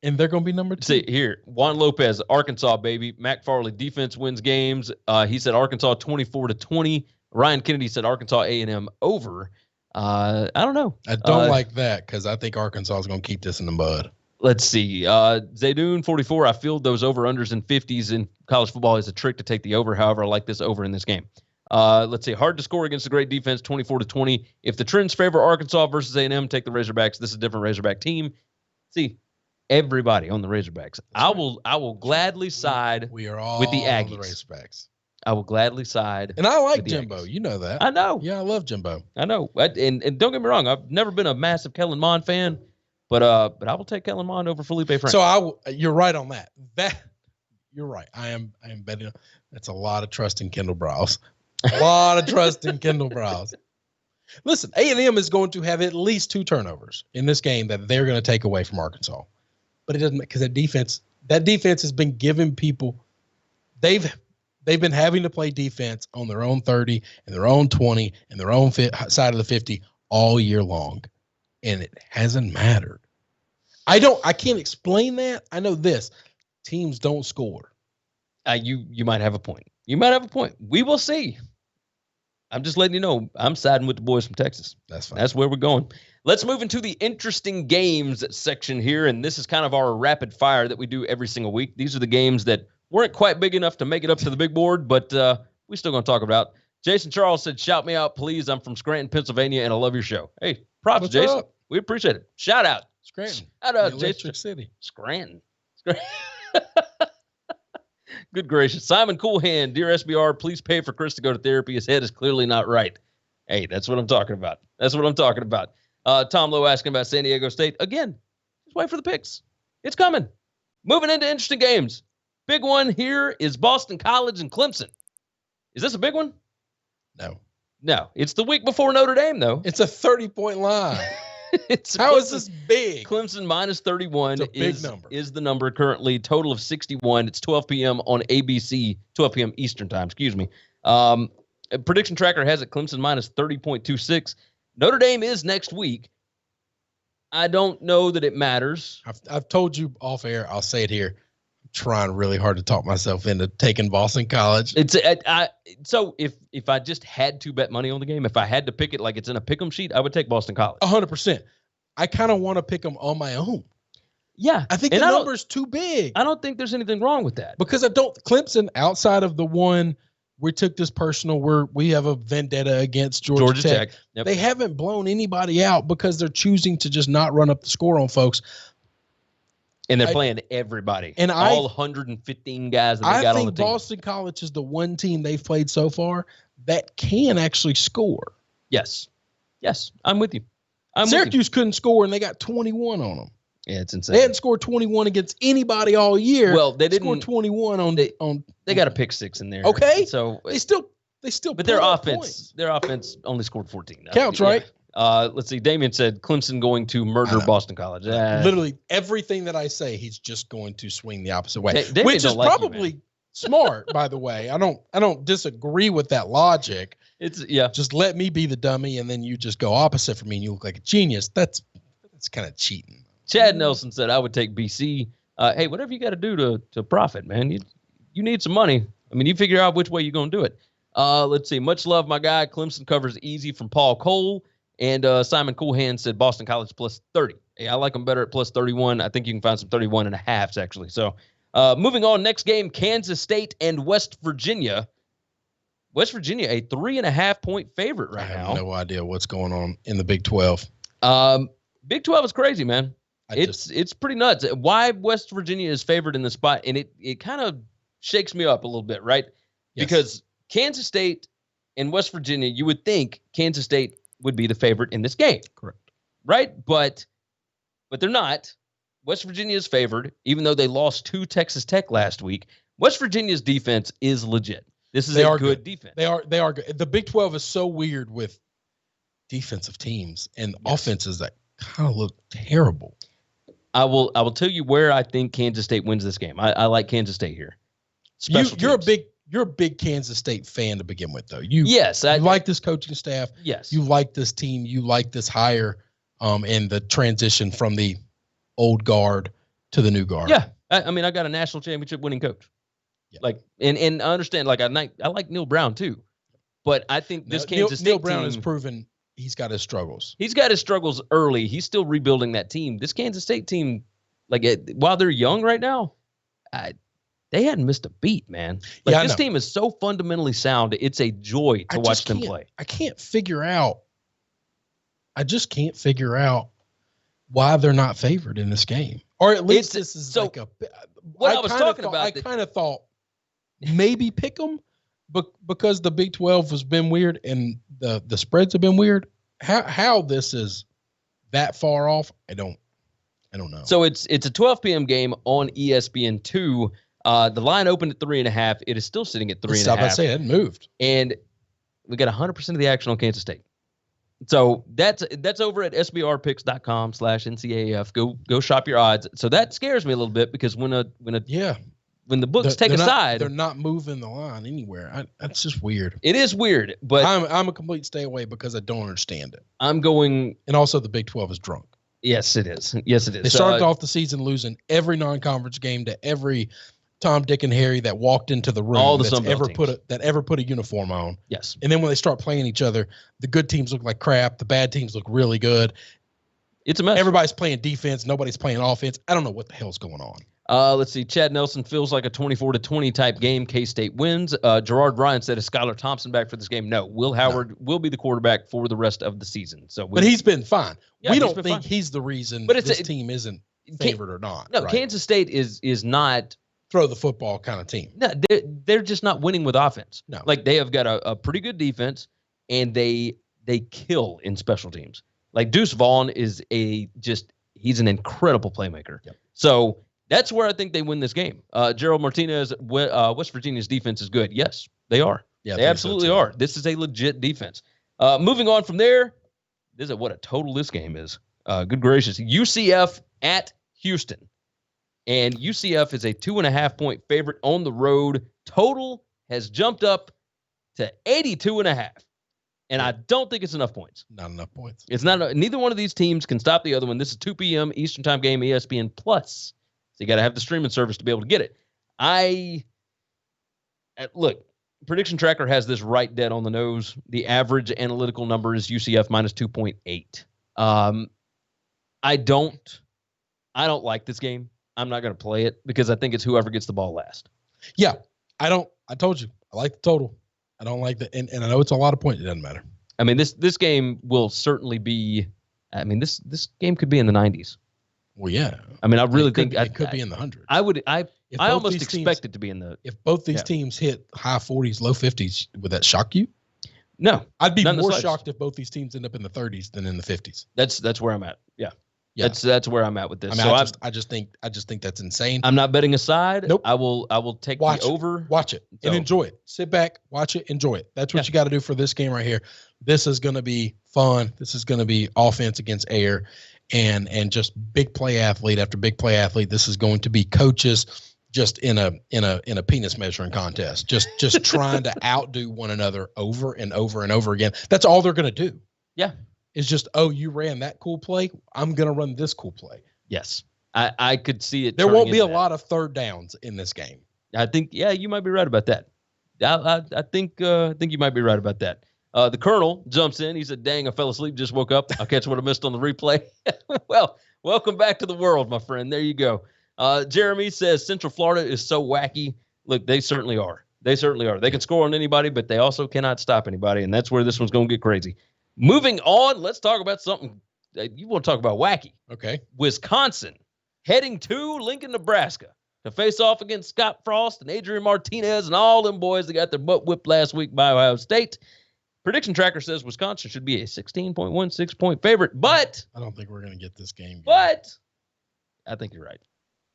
and they're going to be number 2. See, here, Juan Lopez, Arkansas, baby. Mac Farley, defense wins games. He said Arkansas 24-20. Ryan Kennedy said Arkansas A&M over. I don't know. I don't like that because I think Arkansas is going to keep this in the mud. Let's see. Zaydoon 44. I feel those over-unders in 50s in college football is a trick to take the over. However, I like this over in this game. Let's see. Hard to score against a great defense, 24-20. If the trends favor Arkansas versus A&M, take the Razorbacks. This is a different Razorback team. See, everybody on the Razorbacks. I will gladly side with the Aggies. On the Razorbacks. I will gladly side. And I like Jimbo. You know that. I know. Yeah, I love Jimbo. I know. And don't get me wrong. I've never been a massive Kellen Mond fan, but I will take Kellen Mond over Felipe Frank. So you're right on that. You're right. I am betting. That's a lot of trust in Kendall Browse. A lot of trust in Kendall Browse. Listen, A&M is going to have at least 2 turnovers in this game that they're going to take away from Arkansas. But it doesn't, because that defense has been giving people, they've been having to play defense on their own 30 and their own 20 and their own side of the 50 all year long. And it hasn't mattered. I can't explain that. I know this. Teams don't score. You might have a point. You might have a point. We will see. I'm just letting you know, I'm siding with the boys from Texas. That's fine. That's where we're going. Let's move into the interesting games section here, and this is kind of our rapid fire that we do every single week. These are the games that weren't quite big enough to make it up to the big board, but we're still going to talk about. Jason Charles said, shout me out, please. I'm from Scranton, Pennsylvania, and I love your show. Hey, props, What's Jason. up? We appreciate it. Shout out. Scranton. Shout out, Electric Jason. City. Scranton. Good gracious. Simon Coolhand, dear SBR, please pay for Chris to go to therapy. His head is clearly not right. Hey, that's what I'm talking about. That's what I'm talking about. Tom Lowe asking about San Diego State. Again, just wait for the picks. It's coming. Moving into interesting games. Big one here is Boston College and Clemson. Is this a big one? No. It's the week before Notre Dame, though. It's a 30-point line. How is this big? Clemson minus 31 number. Is the number currently. Total of 61. It's 12 p.m. on ABC, 12 p.m. Eastern time, excuse me. Prediction tracker has it Clemson minus 30.26. Notre Dame is next week. I don't know that it matters. I've told you off air. I'll say it here. I'm trying really hard to talk myself into taking Boston College. So if I just had to bet money on the game, if I had to pick it like it's in a pick'em sheet, I would take Boston College. 100%. I kind of want to pick them on my own. Yeah. I think the number's too big. I don't think there's anything wrong with that. Because Clemson, outside of the one we took this personal, we have a vendetta against Georgia Tech. Yep. They haven't blown anybody out because they're choosing to just not run up the score on folks. And they're playing everybody. And all 115 guys that they got on the team. I think Boston College is the one team they've played so far that can actually score. Yes. I'm with you. Syracuse couldn't score, and they got 21 on them. Yeah, it's insane. They hadn't scored 21 against anybody all year. Well, they didn't score 21 on. They got a pick six in there. Okay, so they still. But their offense only scored 14. Counts, right? Let's see. Damien said Clemson going to murder Boston College. Literally everything that I say, he's just going to swing the opposite way, Damien which is probably smart, by the way. I don't disagree with that logic. Just let me be the dummy, and then you just go opposite for me, and you look like a genius. That's kind of cheating. Chad Nelson said I would take BC. Hey, whatever you got to do to profit, man. You need some money. I mean, you figure out which way you're going to do it. Let's see. Much love, my guy. Clemson covers easy from Paul Cole. And Simon Coolhand said Boston College plus 30. Hey, I like them better at plus 31. I think you can find some 31.5s, actually. So moving on, next game, Kansas State and West Virginia. West Virginia, a 3.5-point favorite right now. I have no idea what's going on in the Big 12. Big 12 is crazy, man. It's pretty nuts. Why West Virginia is favored in the spot, and it kind of shakes me up a little bit, right? Yes. Because Kansas State and West Virginia, you would think Kansas State would be the favorite in this game. Correct. Right? But they're not. West Virginia is favored, even though they lost to Texas Tech last week. West Virginia's defense is legit. This is a good defense. They are good. The Big 12 is so weird with defensive teams and offenses that kind of look terrible. I will tell you where I think Kansas State wins this game. I like Kansas State here. You're a big Kansas State fan to begin with, though. You like this coaching staff. Yes. You like this team. You like this hire, and the transition from the old guard to the new guard. Yeah. I mean, I got a national championship winning coach. Yeah. And I understand, I like Neil Brown too. But I think this Kansas State Neil Brown has proven he's got his struggles. He's got his struggles early. He's still rebuilding that team. This Kansas State team, while they're young right now, they hadn't missed a beat, man. This team is so fundamentally sound. It's a joy to watch them play. I just can't figure out why they're not favored in this game. Or at least this is so, what I was talking about. I kind of thought maybe pick them, but because the Big 12 has been weird and the spreads have been weird. How this is that far off, I don't know. So it's a 12 p.m. game on ESPN2. The line opened at 3.5. It is still sitting at 3.5. I say it moved, and we got 100% of the action on Kansas State. So that's over at sbrpicks.com/NCAAF. Go shop your odds. So that scares me a little bit because when the books take a side, they're not moving the line anywhere. That's just weird. It is weird, but I'm a complete stay away because I don't understand it. I'm going, and also the Big 12 is drunk. Yes, it is. Yes, it is. They started off the season losing every non-conference game to every Tom, Dick, and Harry that walked into the room all the that's Sun Belt ever teams. put a uniform on. Yes. And then when they start playing each other, the good teams look like crap. The bad teams look really good. It's a mess. Everybody's playing defense. Nobody's playing offense. I don't know what the hell's going on. Let's see. Chad Nelson feels like a 24-20 type game. K-State wins. Gerard Ryan said, is Skylar Thompson back for this game? No. Will Howard will be the quarterback for the rest of the season. But he's been fine. Yeah, we don't think he's the reason this team isn't favored or not. No, right? Kansas State is not throw the football kind of team. No, they're just not winning with offense. No. Like they have got a pretty good defense, and they kill in special teams. Like Deuce Vaughn is he's an incredible playmaker. Yep. So that's where I think they win this game. Gerald Martinez, West Virginia's defense is good. Yes, they are. Yeah, they absolutely are. This is a legit defense. Moving on from there, this is what a total this game is. Good gracious. UCF at Houston. And UCF is a 2.5-point favorite on the road. Total has jumped up to 82.5. And I don't think it's enough points. Not enough points. It's not. Neither one of these teams can stop the other one. This is 2 p.m. Eastern Time game, ESPN Plus. So you got to have the streaming service to be able to get it. Look, Prediction Tracker has this right dead on the nose. The average analytical number is UCF minus 2.8. I don't like this game. I'm not going to play it because I think it's whoever gets the ball last. Yeah, I told you, I like the total. I don't like the, and I know it's a lot of points. It doesn't matter. I mean, this game will certainly be, this game could be in the 90s. Well, yeah. I mean, I really think it could be in the hundreds. I almost expect it to be in the. If both these teams hit high 40s, low 50s, would that shock you? No. I'd be more shocked if both these teams end up in the 30s than in the 50s. That's where I'm at. Yeah. That's where I'm at with this. I mean, I just think that's insane. I'm not betting a side. Nope. I will take the over. Watch it and enjoy it. Sit back, watch it, enjoy it. That's what you got to do for this game right here. This is going to be fun. This is going to be offense against air, and just big play athlete after big play athlete. This is going to be coaches just in a penis measuring contest, just trying to outdo one another over and over and over again. That's all they're going to do. Yeah. It's just, oh, you ran that cool play. I'm going to run this cool play. Yes. I could see it. There won't be a lot of third downs in this game. I think, you might be right about that. I think you might be right about that. The Colonel jumps in. He said, dang, I fell asleep, just woke up. I'll catch what I missed on the replay. Well, welcome back to the world, my friend. There you go. Jeremy says Central Florida is so wacky. Look, they certainly are. They certainly are. They can score on anybody, but they also cannot stop anybody, and that's where this one's going to get crazy. Moving on, let's talk about something. You want to talk about wacky. Okay. Wisconsin heading to Lincoln, Nebraska to face off against Scott Frost and Adrian Martinez and all them boys that got their butt whipped last week by Ohio State. Prediction Tracker says Wisconsin should be a 16.16-point favorite, but I don't think we're going to get this game. But I think you're right.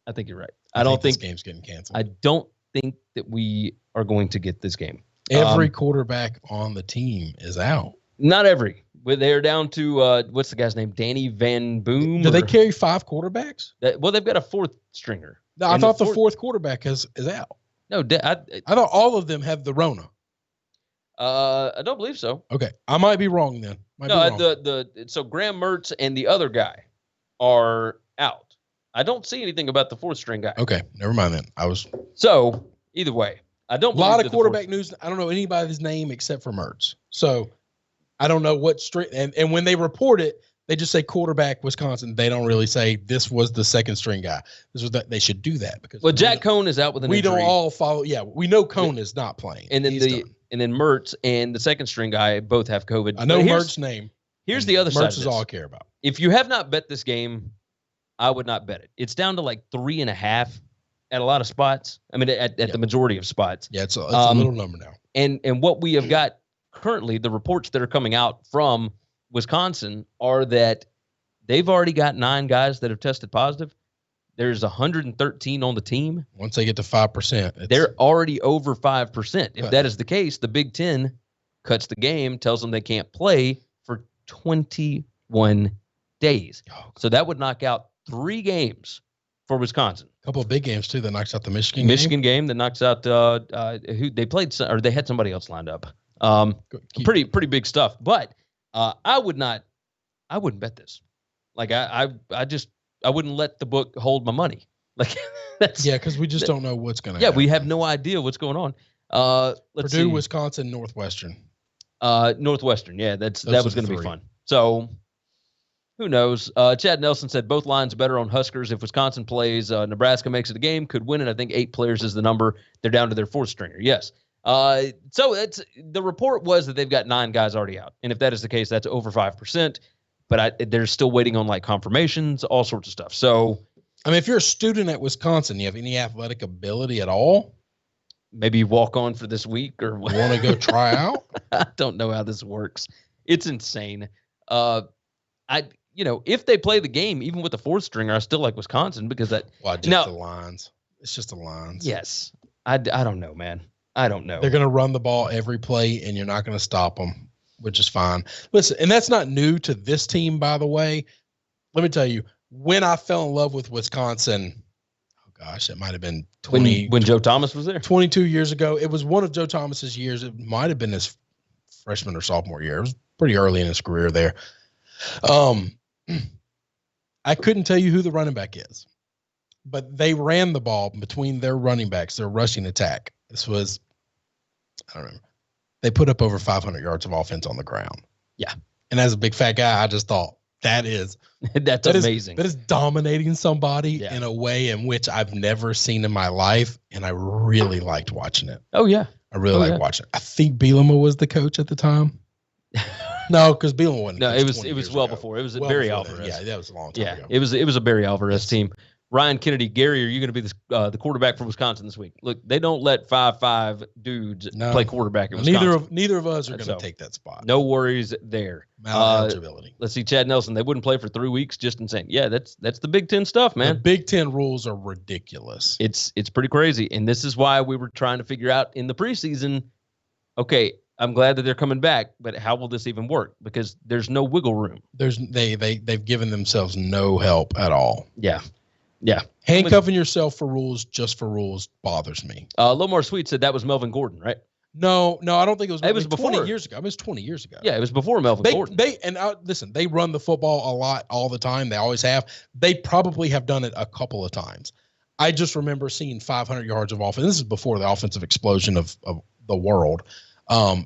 I think I don't think this game's getting canceled. I don't think that we are going to get this game. Every quarterback on the team is out. Not every. They're down to, what's the guy's name? Danny Van Boom? Do they carry 5 quarterbacks? Well, they've got a 4th stringer. No, I thought the 4th quarterback is out. No, I thought all of them have the Rona. I don't believe so. Okay. I might be wrong then. So Graham Mertz and the other guy are out. I don't see anything about the 4th string guy. Okay. Never mind then. So, either way, I don't believe a lot of quarterback news. I don't know anybody's name except for Mertz. So, I don't know what string, and when they report it, they just say quarterback Wisconsin. They don't really say this was the 2nd string guy. They should do that because Jack Cohn is out with an injury. We don't all follow. Yeah, we know Cohn is not playing. And then then Mertz and the 2nd string guy both have COVID. I know Mertz's name. Here's the other side. Mertz is all I care about. If you have not bet this game, I would not bet it. It's down to like 3.5 at a lot of spots. I mean, at the majority of spots. Yeah, it's a little number now. And what we have got currently, the reports that are coming out from Wisconsin are that they've already got 9 guys that have tested positive. There's 113 on the team. Once they get to 5%, they're already over 5%. If that is the case, the Big Ten cuts the game, tells them they can't play for 21 days. So that would knock out 3 games for Wisconsin. A couple of big games too that knocks out the Michigan game that knocks out who they played, or they had somebody else lined up. Pretty big stuff. But I wouldn't bet this. Like I wouldn't let the book hold my money. Like that's because we just don't know what's going to yeah, happen. we have no idea what's going on. Let's Purdue, see. Wisconsin, Northwestern. Northwestern. Yeah, that Those was are the going to be three. fun. So who knows? Chad Nelson said both lines better on Huskers. If Wisconsin plays, Nebraska makes it a game, could win it. I think 8 players is the number. They're down to their 4th stringer. Yes. So it's the report was that they've got 9 guys already out, and if that is the case, that's over 5%. But they're still waiting on like confirmations, all sorts of stuff. So, I mean, if you're a student at Wisconsin, you have any athletic ability at all? Maybe you walk on for this week or want to go try out? I don't know how this works. It's insane. If they play the game, even with the 4th stringer, I still like Wisconsin because that. Well, just the lines. It's just the lines. Yes. I don't know, man. I don't know. They're going to run the ball every play, and you're not going to stop them, which is fine. Listen, and that's not new to this team, by the way. Let me tell you, when I fell in love with Wisconsin, oh gosh, it might have been 20. When Joe Thomas was there? 22 years ago. It was one of Joe Thomas's years. It might have been his freshman or sophomore year. It was pretty early in his career there. I couldn't tell you who the running back is, but they ran the ball between their running backs, their rushing attack. This was, I don't remember. They put up over 500 yards of offense on the ground. Yeah. And as a big fat guy, I just thought that's amazing. That is dominating somebody in a way in which I've never seen in my life. And I really liked watching it. Oh, yeah. I really liked watching it. I think Bielema was the coach at the time. No, because Bielema wasn't. No, it was well before. It was Barry Alvarez. Yeah, that was a long time ago. It was a Barry Alvarez team. Ryan Kennedy, Gary, are you going to be the quarterback for Wisconsin this week? Look, they don't let 5'5" dudes play quarterback at Wisconsin. Neither of us are going to take that spot. No worries there. Maleligibility. Let's see, Chad Nelson. They wouldn't play for 3 weeks. Just insane. Yeah, that's the Big Ten stuff, man. The Big Ten rules are ridiculous. It's pretty crazy, and this is why we were trying to figure out in the preseason. Okay, I'm glad that they're coming back, but how will this even work? Because there's no wiggle room. They've given themselves no help at all. Yeah. Yeah. Handcuffing yourself for rules just for rules bothers me. A little more sweet said that was Melvin Gordon, right? No, I don't think it was. It was before 20 years ago. It was 20 years ago. Yeah, it was before Melvin Gordon. Listen, they run the football a lot all the time. They always have. They probably have done it a couple of times. I just remember seeing 500 yards of offense. This is before the offensive explosion of the world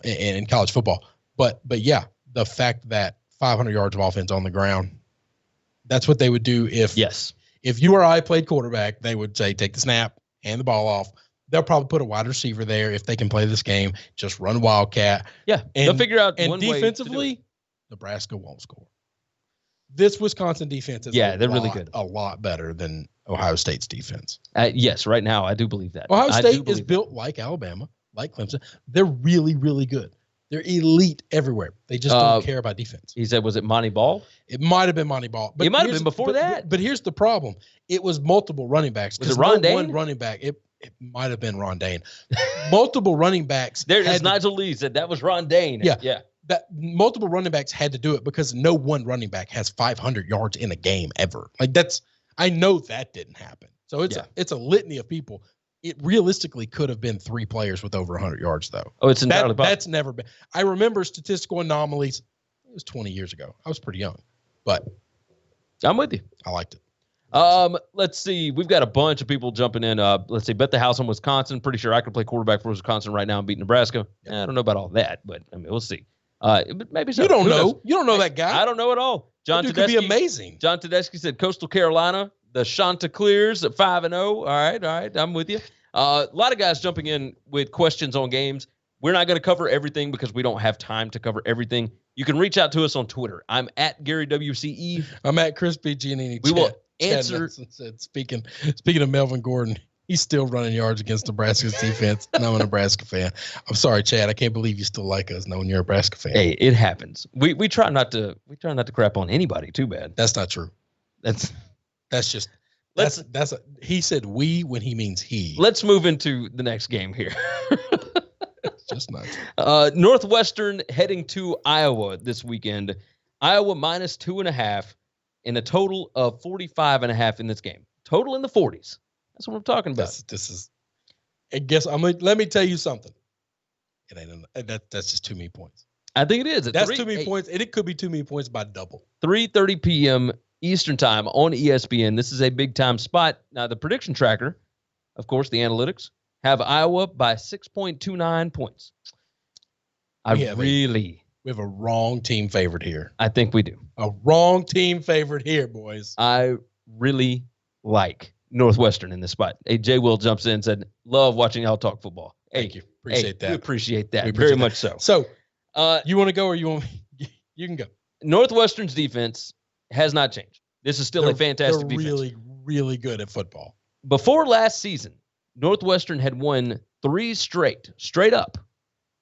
in college football. But yeah, the fact that 500 yards of offense on the ground, that's what they would do if you or I played quarterback. They would say, take the snap, hand the ball off. They'll probably put a wide receiver there if they can play this game. Just run Wildcat. Yeah, they'll figure out and one defensively, way to do it. Nebraska won't score. This Wisconsin defense is they're really good. A lot better than Ohio State's defense. Yes, right now I do believe that. Ohio State is built like Alabama, like Clemson. They're really, really good. They're elite everywhere. They just don't care about defense. He said, was it Monty Ball? It might have been Monty Ball. But it might have been before that. But here's the problem. It was multiple running backs. Was it Ron Dane? One running back. It might have been Ron Dane. Multiple running backs. There's Nigel Lee said that was Ron Dane. Yeah. That multiple running backs had to do it because no one running back has 500 yards in a game ever. I know that didn't happen. So it's a litany of people. It realistically could have been 3 players with over 100 yards, though. Oh, it's entirely possible. That's never been. I remember statistical anomalies. It was 20 years ago. I was pretty young, but I'm with you. I liked it. Let's see. We've got a bunch of people jumping in. Let's see. Bet the house on Wisconsin. Pretty sure I could play quarterback for Wisconsin right now and beat Nebraska. Yep. I don't know about all that, but I mean, we'll see. But maybe so. You don't Who know. knows? You don't know that guy. I don't know at all. John Dude could be Tedeschi amazing. John Tedeschi said Coastal Carolina, the Chanticleers at 5-0. All right. I'm with you. A lot of guys jumping in with questions on games. We're not going to cover everything because we don't have time to cover everything. You can reach out to us on Twitter. I'm at Gary WCE. I'm at Chris B. Giannini. We will answer. Said, speaking of Melvin Gordon, he's still running yards against Nebraska's defense, and I'm a Nebraska fan. I'm sorry, Chad. I can't believe you still like us knowing you're a Nebraska fan. Hey, it happens. We try not to crap on anybody too bad. That's not true. That's just. He said we when he means he. Let's move into the next game here. It's just not true. Northwestern heading to Iowa this weekend. Iowa minus 2.5 and a total of 45.5 in this game. Total in the 40s. That's what I'm talking about. Let me tell you something. It ain't that's just too many points. I think it is. That's too many points, and it could be too many points by double. 3:30 p.m. Eastern time on ESPN. This is a big-time spot. Now, the prediction tracker, of course, the analytics, have Iowa by 6.29 points. We have a wrong team favorite here. I think we do. A wrong team favorite here, boys. I really like Northwestern in this spot. Hey, Jay Will jumps in and said, love watching y'all talk football. Hey, Thank you. Appreciate that. We appreciate that. Very much so. So, you want to go or you want me? You can go. Northwestern's defense has not changed. This is still a fantastic defense. They're really, really good at football. Before last season, Northwestern had won 3 straight up.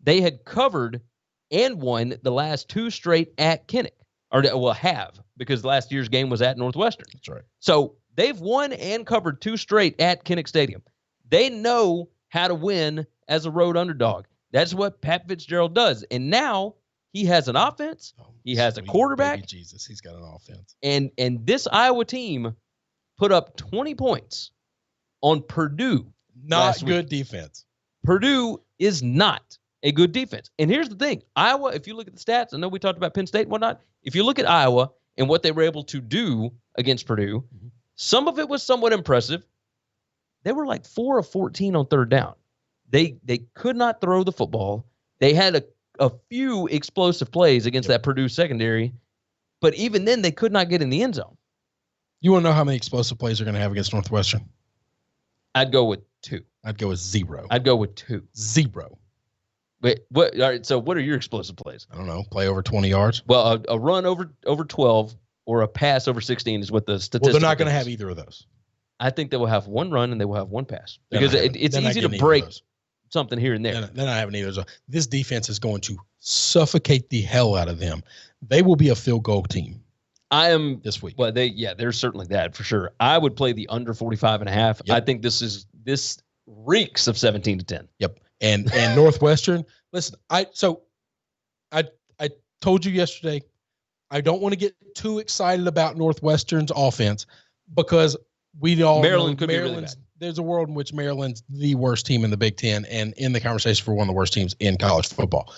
They had covered and won the last 2 straight at Kinnick. Have, because last year's game was at Northwestern. That's right. So they've won and covered 2 straight at Kinnick Stadium. They know how to win as a road underdog. That's what Pat Fitzgerald does. And now he has an offense. He has a quarterback. Baby Jesus, he's got an offense. And this Iowa team put up 20 points on Purdue. Not good defense. Purdue is not a good defense. And here's the thing. Iowa, if you look at the stats, I know we talked about Penn State and whatnot. If you look at Iowa and what they were able to do against Purdue, some of it was somewhat impressive. They were like 4 of 14 on third down. They could not throw the football. They had a few explosive plays against that Purdue secondary, but even then they could not get in the end zone. You want to know how many explosive plays they're going to have against Northwestern? I'd go with 2. I'd go with 0. I'd go with 2. 0. Wait, what? All right. So what are your explosive plays? I don't know. Play over 20 yards. Well, a run over 12 or a pass over 16 is what the statistics. Well, they're not going to have either of those. I think they will have 1 run and they will have 1 pass because it's easy to break something here and there. They're not having either of those. This defense is going to suffocate the hell out of them. They will be a field goal team. I am this week. Well, they're certainly that for sure. I would play the under 45.5. Yep. I think this reeks of 17-10. Yep. And Northwestern, listen, I told you yesterday, I don't want to get too excited about Northwestern's offense because we all Maryland could be really bad. There's a world in which Maryland's the worst team in the Big Ten and in the conversation for one of the worst teams in college football.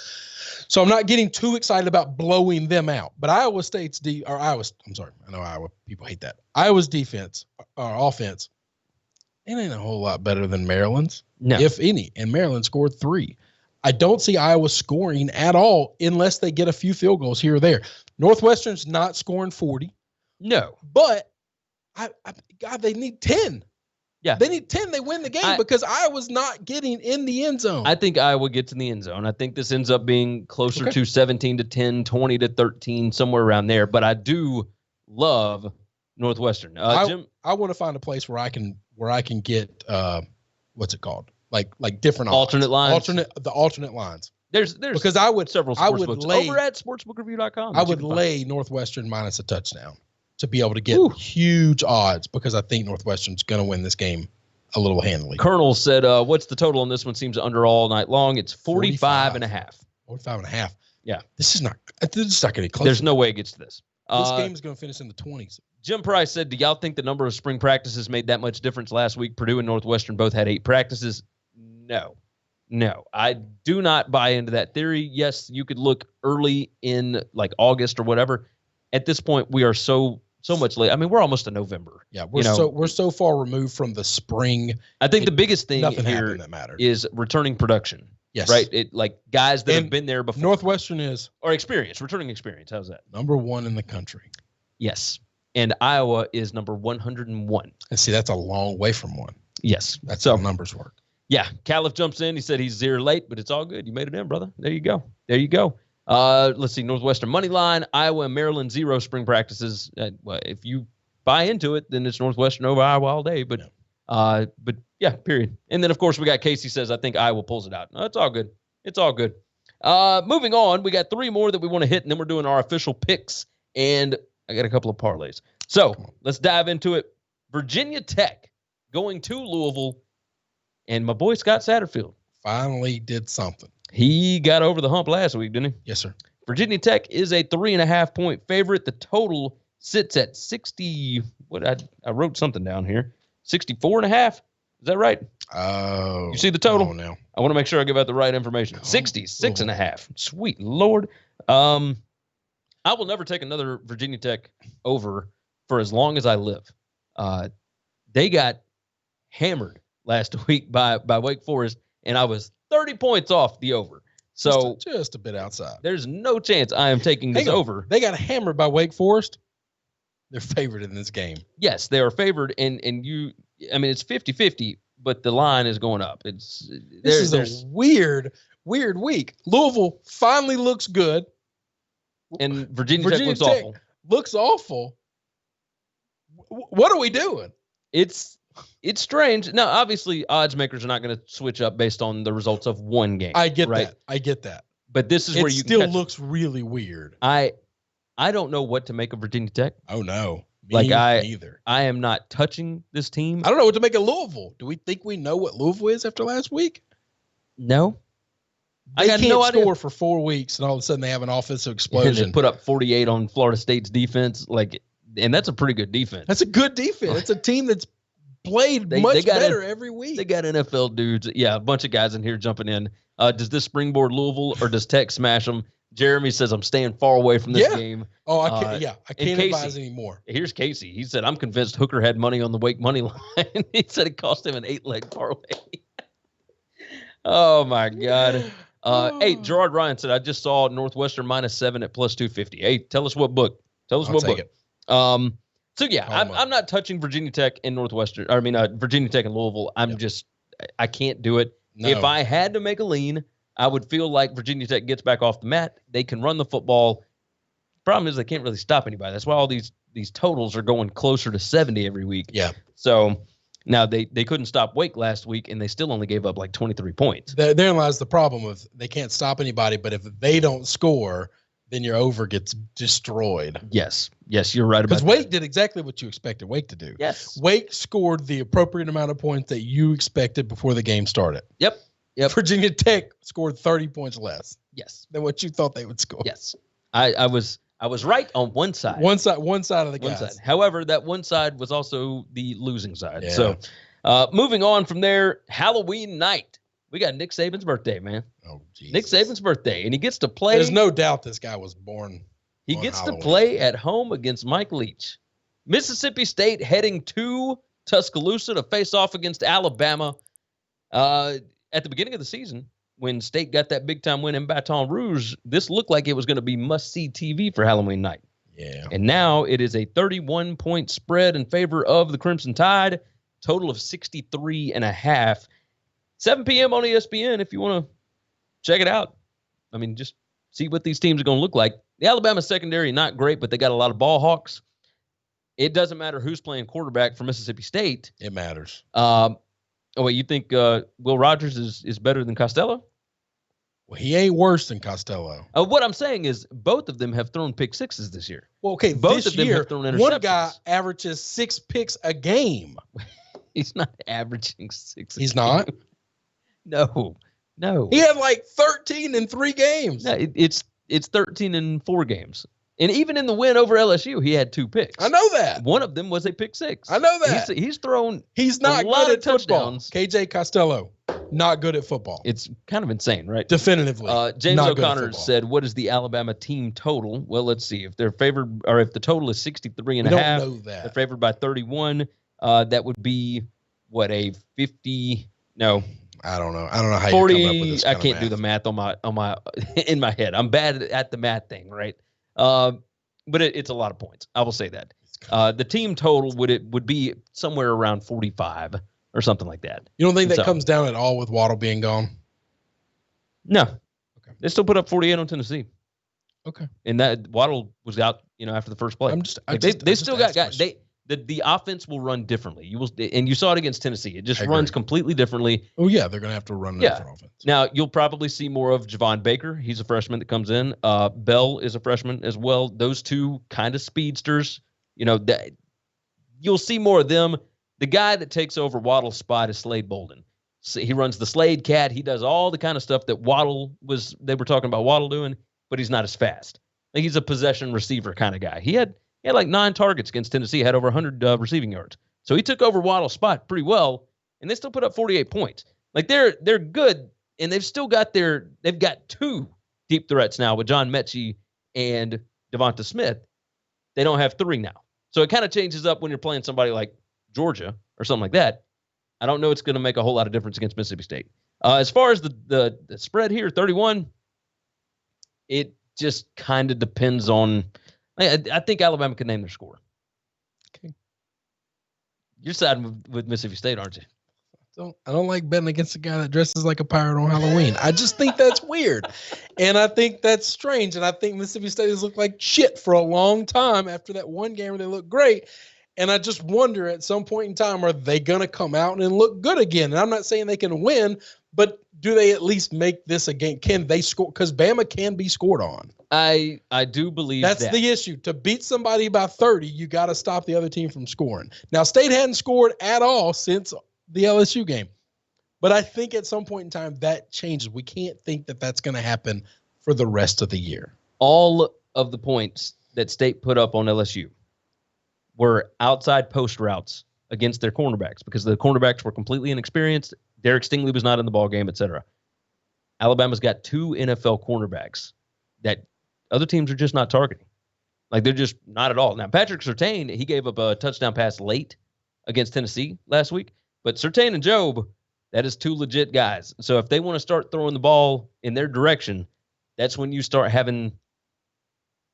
So I'm not getting too excited about blowing them out. But I know Iowa people hate that. Iowa's defense or offense, it ain't a whole lot better than Maryland's, if any. And Maryland scored 3. I don't see Iowa scoring at all unless they get a few field goals here or there. Northwestern's not scoring 40. No. But God, they need 10. Yeah. They need 10. They win the game because Iowa's not getting in the end zone. I think Iowa gets in the end zone. I think this ends up being closer to 17-10, 20-13, somewhere around there. But I do love Northwestern. Jim, I want to find a place where I can get what's it called? Like different alternate lines. The alternate lines. There's because I would several sportsbooks over at sportsbookreview.com. I would lay Northwestern minus a touchdown to be able to get huge odds because I think Northwestern's going to win this game a little handily. Colonel said, what's the total on this one? Seems under all night long. It's 45.5. 45.5. Yeah. This is not going to get close. There's no way it gets to this. This game is going to finish in the 20s. Jim Price said, do y'all think the number of spring practices made that much difference last week? Purdue and Northwestern both had 8 practices. No, I do not buy into that theory. Yes, you could look early in like August or whatever. At this point, we are so much late. I mean, we're almost in November. Yeah, we're so far removed from the spring. I think the biggest thing here that is returning production. Yes. Right? It like guys that have been there before. Northwestern is returning experience. How's that? Number 1 in the country. Yes. And Iowa is number 101. And see, that's a long way from 1. Yes. That's how numbers work. Yeah. Caliph jumps in. He said he's 0 late, but it's all good. You made it in, brother. There you go. Let's see. Northwestern money line. Iowa and Maryland 0 spring practices. If you buy into it, then it's Northwestern over Iowa all day. But yeah, period. And then, of course, we got Casey says, I think Iowa pulls it out. No, it's all good. It's all good. Moving on, we got 3 more that we want to hit, and then we're doing our official picks. And I got a couple of parlays. So let's dive into it. Virginia Tech going to Louisville. And my boy Scott Satterfield finally did something. He got over the hump last week, didn't he? Yes, sir. Virginia Tech is a 3.5-point favorite. The total sits at 60. I wrote something down here. 64.5. Is that right? Oh. You see the total? Oh, no. I want to make sure I give out the right information. 66.5. Sweet Lord. I will never take another Virginia Tech over for as long as I live. They got hammered last week by Wake Forest, and I was 30 points off the over. So just a bit outside. There's no chance I am taking this over. They got hammered by Wake Forest. They're favored in this game. Yes, they are favored, and it's 50-50, but the line is going up. This is a weird week. Louisville finally looks good. And Virginia Tech looks awful. Looks awful. What are we doing? It's strange. Now, obviously, odds makers are not going to switch up based on the results of one game. I get that. But this is where you still looks really weird. I don't know what to make of Virginia Tech. Oh no, neither. I am not touching this team. I don't know what to make of Louisville. Do we think we know what Louisville is after last week? No. I got no idea. Score for 4 weeks, and all of a sudden they have an offensive explosion. They put up 48 on Florida State's defense, and that's a pretty good defense. That's a good defense. It's a team that's played much better every week. They got NFL dudes. Yeah, a bunch of guys in here jumping in. Does this springboard Louisville or does Tech smash them? Jeremy says, I'm staying far away from this game. Oh, I can't advise anymore. Here's Casey. He said, I'm convinced Hooker had money on the Wake money line. He said it cost him an 8-leg parlay. Oh, my God. Hey, Gerard Ryan said, I just saw Northwestern -7 at +250. Hey, tell us what book. Tell us what book. So, yeah, I'm not touching Virginia Tech and Northwestern. Virginia Tech and Louisville. I can't do it. No. If I had to make a lean, I would feel like Virginia Tech gets back off the mat. They can run the football. Problem is they can't really stop anybody. That's why all these totals are going closer to 70 every week. Yeah. So now they couldn't stop Wake last week, and they still only gave up like 23 points. Therein lies the problem of they can't stop anybody, but if they don't score, then your over gets destroyed. Yes, you're right about that. Because Wake did exactly what you expected Wake to do. Yes. Wake scored the appropriate amount of points that you expected before the game started. Yep. Virginia Tech scored 30 points less. Yes. Than what you thought they would score. Yes. I was right on one side. One side of the guys. However, that one side was also the losing side. Yeah. So moving on from there, Halloween night. We got Nick Saban's birthday, man. Oh, Jesus. Nick Saban's birthday, and he gets to play. There's no doubt this guy was born. He gets to play at home against Mike Leach. Mississippi State heading to Tuscaloosa to face off against Alabama. At the beginning of the season, when State got that big-time win in Baton Rouge, this looked like it was going to be must-see TV for Halloween night. Yeah. And now it is a 31-point spread in favor of the Crimson Tide, total of 63.5. 7 p.m. on ESPN if you want to check it out. I mean, just see what these teams are going to look like. The Alabama secondary, not great, but they got a lot of ball hawks. It doesn't matter who's playing quarterback for Mississippi State. It matters. Oh, wait, you think Will Rogers is better than Costello? Well, he ain't worse than Costello. What I'm saying is both of them have thrown pick sixes this year. Well, okay, both of them have thrown interceptions. One guy averages 6 picks a game. He's not averaging 6. He's not? No. He had like 13 in 3 games. No, it's 13 in 4 games. And even in the win over LSU, he had 2 picks. I know that. One of them was a pick 6. I know that. He's thrown He's not a lot good of at football. touchdowns. KJ Costello, not good at football. It's kind of insane, right? Definitively. James O'Connor said, what is the Alabama team total? Well, let's see. If they're favored, or if the total is 63.5, we don't know that. They're favored by 31. That would be, what, a 50? No. I don't know how 40, you come up with this kind I can't of do the math on my in my head. I'm bad at the math thing, right? But it's a lot of points. I will say that. The team total would be somewhere around 45 or something like that. You don't think that comes down at all with Waddle being gone? No. Okay. They still put up 48 on Tennessee. Okay. And that Waddle was out, after the first play. They still got guys. The offense will run differently. You saw it against Tennessee. It just runs completely differently. Oh yeah, they're going to have to run a different offense. Now you'll probably see more of Javon Baker. He's a freshman that comes in. Bell is a freshman as well. Those two kind of speedsters. That you'll see more of them. The guy that takes over Waddle's spot is Slade Bolden. So he runs the Slade Cat. He does all the kind of stuff that they were talking about Waddle doing, but he's not as fast. Like he's a possession receiver kind of guy. He had like 9 targets against Tennessee, had over 100 receiving yards. So he took over Waddle's spot pretty well, and they still put up 48 points. Like they're good, and they've got 2 deep threats now with John Mechie and Devonta Smith. They don't have 3 now. So it kind of changes up when you're playing somebody like Georgia or something like that. I don't know it's going to make a whole lot of difference against Mississippi State. As far as the spread here, 31, it just kind of depends on – I think Alabama can name their score. Okay. You're siding with Mississippi State, aren't you? I don't like betting against a guy that dresses like a pirate on Halloween. I just think that's weird. And I think that's strange. And I think Mississippi State has looked like shit for a long time after that one game where they looked great. And I just wonder at some point in time, are they going to come out and look good again? And I'm not saying they can win, but do they at least make this a game? Can they score? Because Bama can be scored on. I do believe that's the issue. To beat somebody by 30, you got to stop the other team from scoring. Now, State hadn't scored at all since the LSU game. But I think at some point in time that changes. We can't think that that's going to happen for the rest of the year. All of the points that State put up on LSU were outside post routes against their cornerbacks because the cornerbacks were completely inexperienced. Derek Stingley was not in the ball game, etc. Alabama's got 2 NFL cornerbacks that other teams are just not targeting. Like, they're just not at all. Now, Patrick Surtain, he gave up a touchdown pass late against Tennessee last week. But Surtain and Jobe, that is 2 legit guys. So if they want to start throwing the ball in their direction, that's when you start having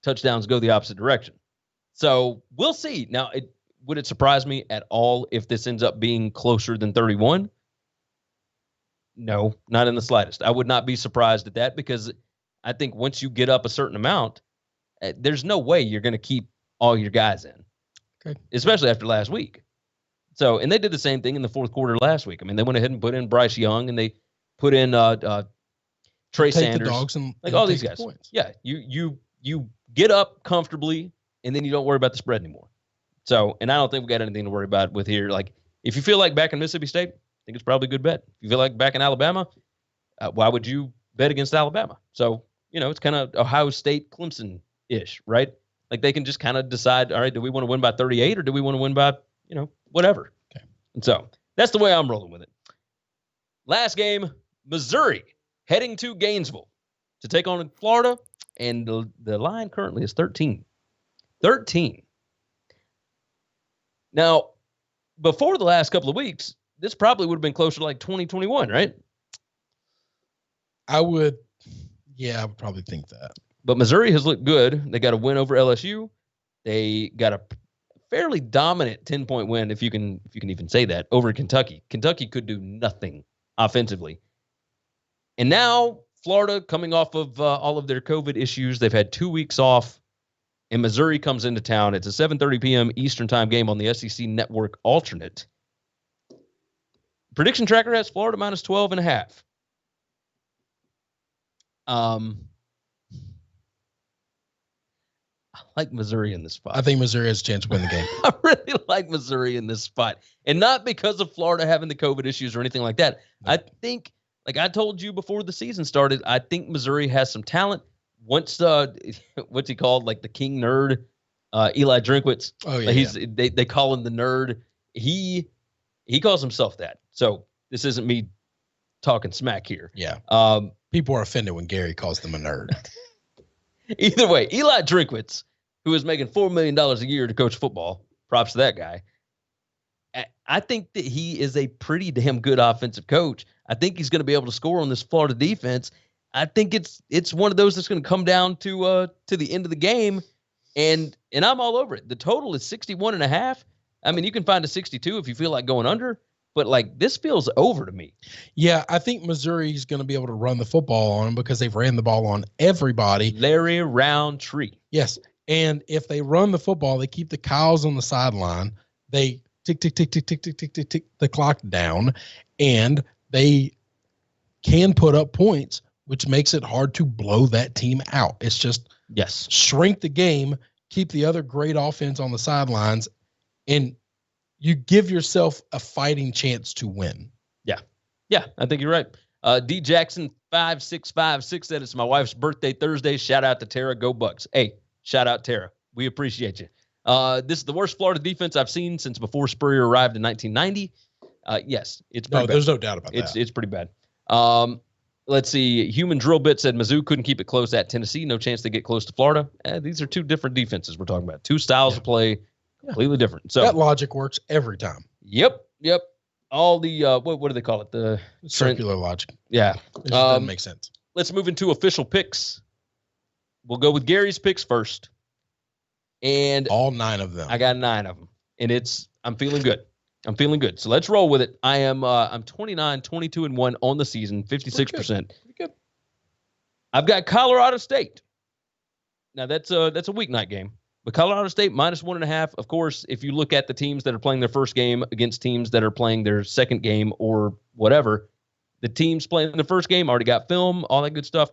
touchdowns go the opposite direction. So we'll see. Now, would it surprise me at all if this ends up being closer than 31? No, not in the slightest. I would not be surprised at that because I think once you get up a certain amount, there's no way you're going to keep all your guys in, okay, especially after last week. So, and they did the same thing in the fourth quarter last week. I mean, they went ahead and put in Bryce Young and they put in Trey Sanders, the dogs and all these guys. Yeah, you get up comfortably and then you don't worry about the spread anymore. So, and I don't think we got anything to worry about with here. Like, if you feel like back in Mississippi State, I think it's probably a good bet. If you feel like back in Alabama, why would you bet against Alabama? So, it's kind of Ohio State, Clemson-ish, right? Like, they can just kind of decide, all right, do we want to win by 38 or do we want to win by, whatever. Okay. And so that's the way I'm rolling with it. Last game, Missouri heading to Gainesville to take on Florida, and the line currently is 13. 13. Now, before the last couple of weeks, this probably would have been closer to like 2021, right? I would probably think that. But Missouri has looked good. They got a win over LSU. They got a fairly dominant 10-point win, if you can even say that, over Kentucky. Kentucky could do nothing offensively. And now Florida, coming off of all of their COVID issues, they've had 2 weeks off, and Missouri comes into town. It's a 7:30 p.m. Eastern time game on the SEC Network alternate. Prediction tracker has Florida minus 12.5. I like Missouri in this spot. I think Missouri has a chance to win the game. I really like Missouri in this spot. And not because of Florida having the COVID issues or anything like that. No. I think, like I told you before the season started, I think Missouri has some talent. Once, what's he called? Like the King Nerd, Eli Drinkwitz. Oh, yeah. They call him the nerd. He calls himself that. So this isn't me talking smack here. Yeah. People are offended when Gary calls them a nerd. Either way, Eli Drinkwitz, who is making $4 million a year to coach football, props to that guy. I think that he is a pretty damn good offensive coach. I think he's going to be able to score on this Florida defense. I think it's one of those that's going to come down to the end of the game, and I'm all over it. The total is 61.5. I mean, you can find a 62 if you feel like going under, but like this feels over to me. Yeah, I think Missouri's going to be able to run the football on them because they've ran the ball on everybody. Larry Roundtree. Yes, and if they run the football, they keep the cows on the sideline. They tick, tick, tick, tick, tick, tick, tick, tick, tick the clock down, and they can put up points, which makes it hard to blow that team out. It's just shrink the game, keep the other great offense on the sidelines, and you give yourself a fighting chance to win. Yeah, I think you're right. D Jackson 5656 said it's my wife's birthday Thursday. Shout out to Tara. Go Bucks. Hey, shout out Tara. We appreciate you. This is the worst Florida defense I've seen since before Spurrier arrived in 1990. Yes, it's pretty bad. There's no doubt about that. It's pretty bad. Let's see. Human Drill Bit said Mizzou couldn't keep it close at Tennessee. No chance to get close to Florida. These are two different defenses we're talking about. Two styles of play, Completely different. So that logic works every time. Yep. All the what do they call it? The circular logic. Yeah. It just doesn't make sense. Let's move into official picks. We'll go with Gary's picks first. And all 9 of them. I got 9 of them. And I'm feeling good. So let's roll with it. I'm 29, 22-1 on the season, 56%. Pretty good. I've got Colorado State. Now that's a weeknight game. But Colorado State -1.5. Of course, if you look at the teams that are playing their first game against teams that are playing their second game or whatever, the teams playing the first game already got film, all that good stuff.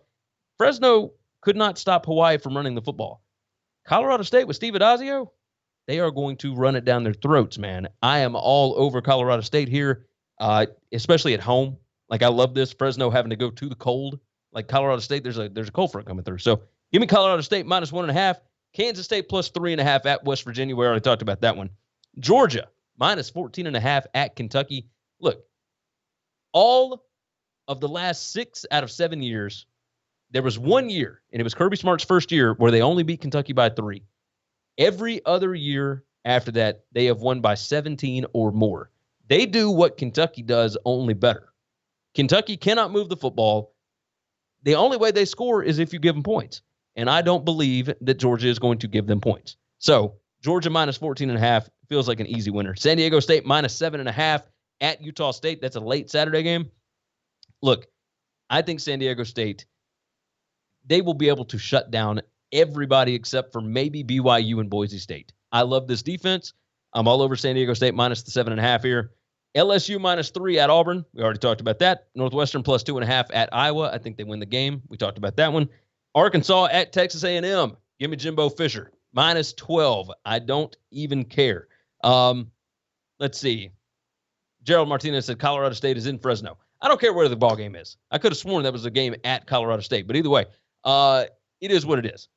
Fresno could not stop Hawaii from running the football. Colorado State with Steve Addazio, they are going to run it down their throats, man. I am all over Colorado State here, especially at home. Like, I love this. Fresno having to go to the cold. Like, Colorado State, there's a cold front coming through. So give me Colorado State -1.5. Kansas State +3.5 at West Virginia. We already talked about that one. Georgia -14.5 at Kentucky. Look, all of the last 6 out of 7 years, there was 1 year, and it was Kirby Smart's first year, where they only beat Kentucky by 3. Every other year after that, they have won by 17 or more. They do what Kentucky does, only better. Kentucky cannot move the football. The only way they score is if you give them points. And I don't believe that Georgia is going to give them points. So Georgia -14.5 feels like an easy winner. San Diego State -7.5 at Utah State. That's a late Saturday game. Look, I think San Diego State, they will be able to shut down everybody except for maybe BYU and Boise State. I love this defense. I'm all over San Diego State -7.5 here. LSU -3 at Auburn. We already talked about that. Northwestern +2.5 at Iowa. I think they win the game. We talked about that one. Arkansas at Texas A&M. Give me Jimbo Fisher. -12. I don't even care. Let's see. Gerald Martinez said Colorado State is in Fresno. I don't care where the ball game is. I could have sworn that was a game at Colorado State. But either way, it is what it is.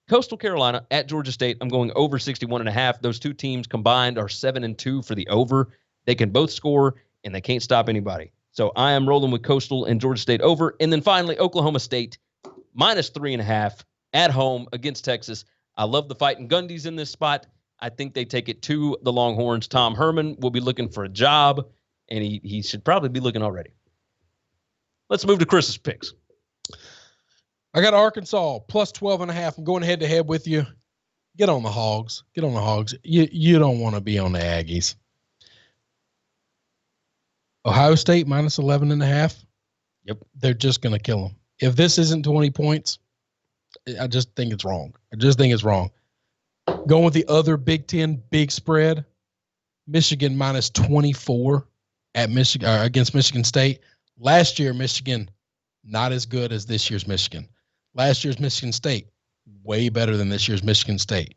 Coastal Carolina at Georgia State. I'm going over 61.5. Those two teams combined are 7-2 for the over. They can both score, and they can't stop anybody. So I am rolling with Coastal and Georgia State over. And then finally, Oklahoma State -3.5 at home against Texas. I love the fighting Gundies in this spot. I think they take it to the Longhorns. Tom Herman will be looking for a job, and he should probably be looking already. Let's move to Chris's picks. I got Arkansas +12.5. I'm going head-to-head with you. Get on the Hogs. You don't want to be on the Aggies. Ohio State -11.5. Yep. They're just going to kill them. If this isn't 20 points, I just think it's wrong. Going with the other Big Ten big spread, Michigan -24 at Michigan against Michigan State. Last year, Michigan not as good as this year's Michigan. Last year's Michigan State way better than this year's Michigan State.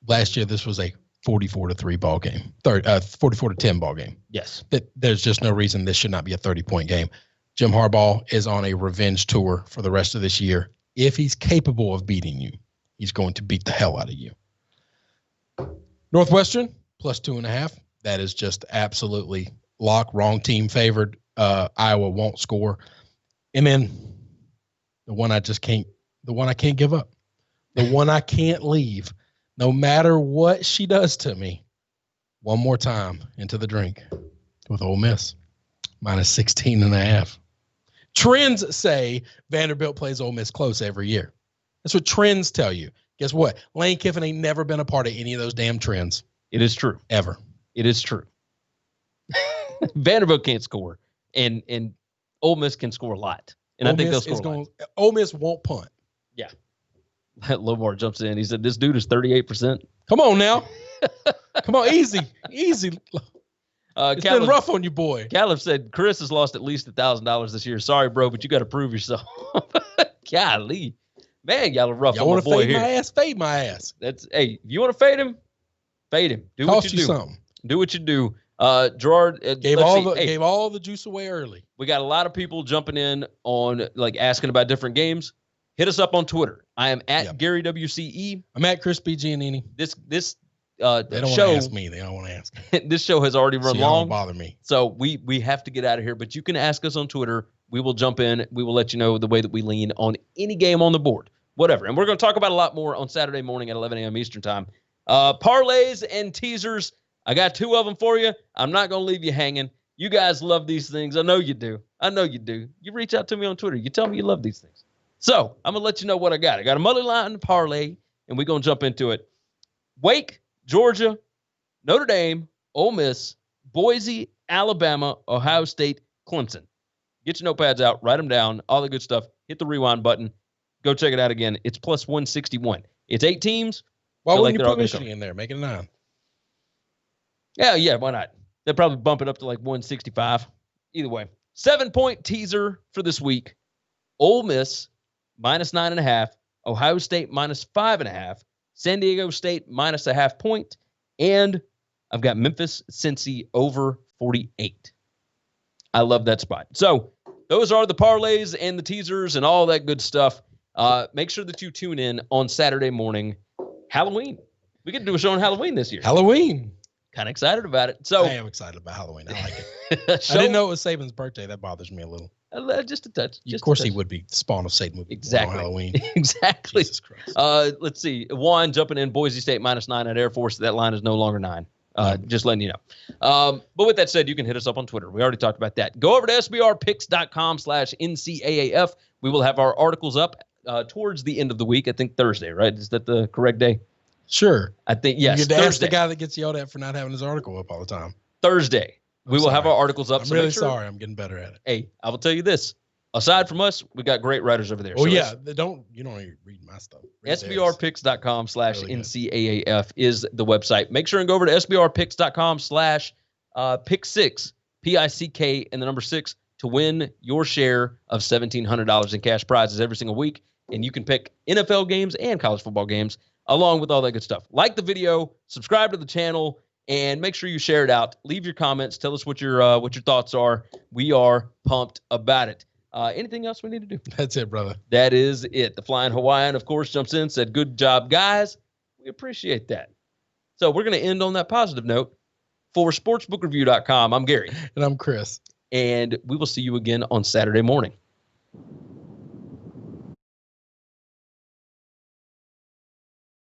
Last year, this was a 44-3 ball game, 44-10 ball game. Yes. There's just no reason this should not be a 30-point game. Jim Harbaugh is on a revenge tour for the rest of this year. If he's capable of beating you, he's going to beat the hell out of you. Northwestern +2.5. That is just absolutely lock. Wrong team favored. Iowa won't score. And then the one I can't give up. The one I can't leave. No matter what she does to me, one more time into the drink with Ole Miss -16.5. Trends say Vanderbilt plays Ole Miss close every year. That's what trends tell you. Guess what? Lane Kiffin ain't never been a part of any of those damn trends. It is true. Ever. It is true. Vanderbilt can't score, and Ole Miss can score a lot. And I think they'll score a lot. Ole Miss won't punt. Yeah. Lomar jumps in. He said, this dude is 38%. Come on now. Come on, easy. It's been rough on you, boy. Caleb said, Chris has lost at least $1,000 this year. Sorry, bro, but you got to prove yourself. Golly. Man, y'all are rough on my boy here. Fade my ass. Hey, if you want to fade him, fade him. Do what you do. Something. Do what you do. Gerard gave all the juice away early. We got a lot of people jumping in on asking about different games. Hit us up on Twitter. I am at Gary WCE. I'm at Chris B. Giannini. This they don't want to ask me. They don't want to ask. This show has already run long. Don't bother me. So we have to get out of here. But you can ask us on Twitter. We will jump in. We will let you know the way that we lean on any game on the board, whatever. And we're going to talk about a lot more on Saturday morning at 11 a.m. Eastern time. Parlays and teasers. I got 2 of them for you. I'm not going to leave you hanging. You guys love these things. I know you do. You reach out to me on Twitter. You tell me you love these things. So I'm going to let you know what I got. I got a money line parlay, and we're going to jump into it. Wake, Georgia, Notre Dame, Ole Miss, Boise, Alabama, Ohio State, Clemson. Get your notepads out. Write them down. All the good stuff. Hit the rewind button. Go check it out again. It's plus 161. It's 8 teams. Why wouldn't you put Michigan in there? Make it 9. Yeah, why not? They'll probably bump it up to like 165. Either way. 7-point teaser for this week. Ole Miss, minus 9.5. Ohio State, minus 5.5. San Diego State, minus a half point. And I've got Memphis, Cincy, over 48. I love that spot. So those are the parlays and the teasers and all that good stuff. Make sure that you tune in on Saturday morning. Halloween. We get to do a show on Halloween this year. Halloween. Kind of excited about it. So I am excited about Halloween. I like it. I didn't know it was Saban's birthday. That bothers me a little. Just a touch. Of course, he would be the spawn of Satan. Exactly. On Halloween. Exactly. Jesus Christ. Let's see. Juan jumping in. Boise State minus 9 at Air Force. That line is no longer 9. Just letting you know. But with that said, you can hit us up on Twitter. We already talked about that. Go over to sbrpicks.com/NCAAF. We will have our articles up towards the end of the week. I think Thursday, right? Is that the correct day? Sure. I think, yes. You get to ask the guy that gets yelled at for not having his article up all the time. Thursday. We will have our articles up. I'm really sorry. I'm getting better at it. Hey, I will tell you this. Aside from us, we got great writers over there. Oh, so yeah. You don't even read my stuff. sbrpicks.com/NCAAF is the website. Make sure and go over to sbrpicks.com/pick6, PICK, and the number 6 to win your share of $1,700 in cash prizes every single week. And you can pick NFL games and college football games along with all that good stuff. Like the video, subscribe to the channel, and make sure you share it out. Leave your comments. Tell us what your thoughts are. We are pumped about it. Anything else we need to do? That's it, brother. That is it. The Flying Hawaiian, of course, jumps in, said, good job, guys. We appreciate that. So we're going to end on that positive note. For sportsbookreview.com, I'm Gary. And I'm Chris. And we will see you again on Saturday morning.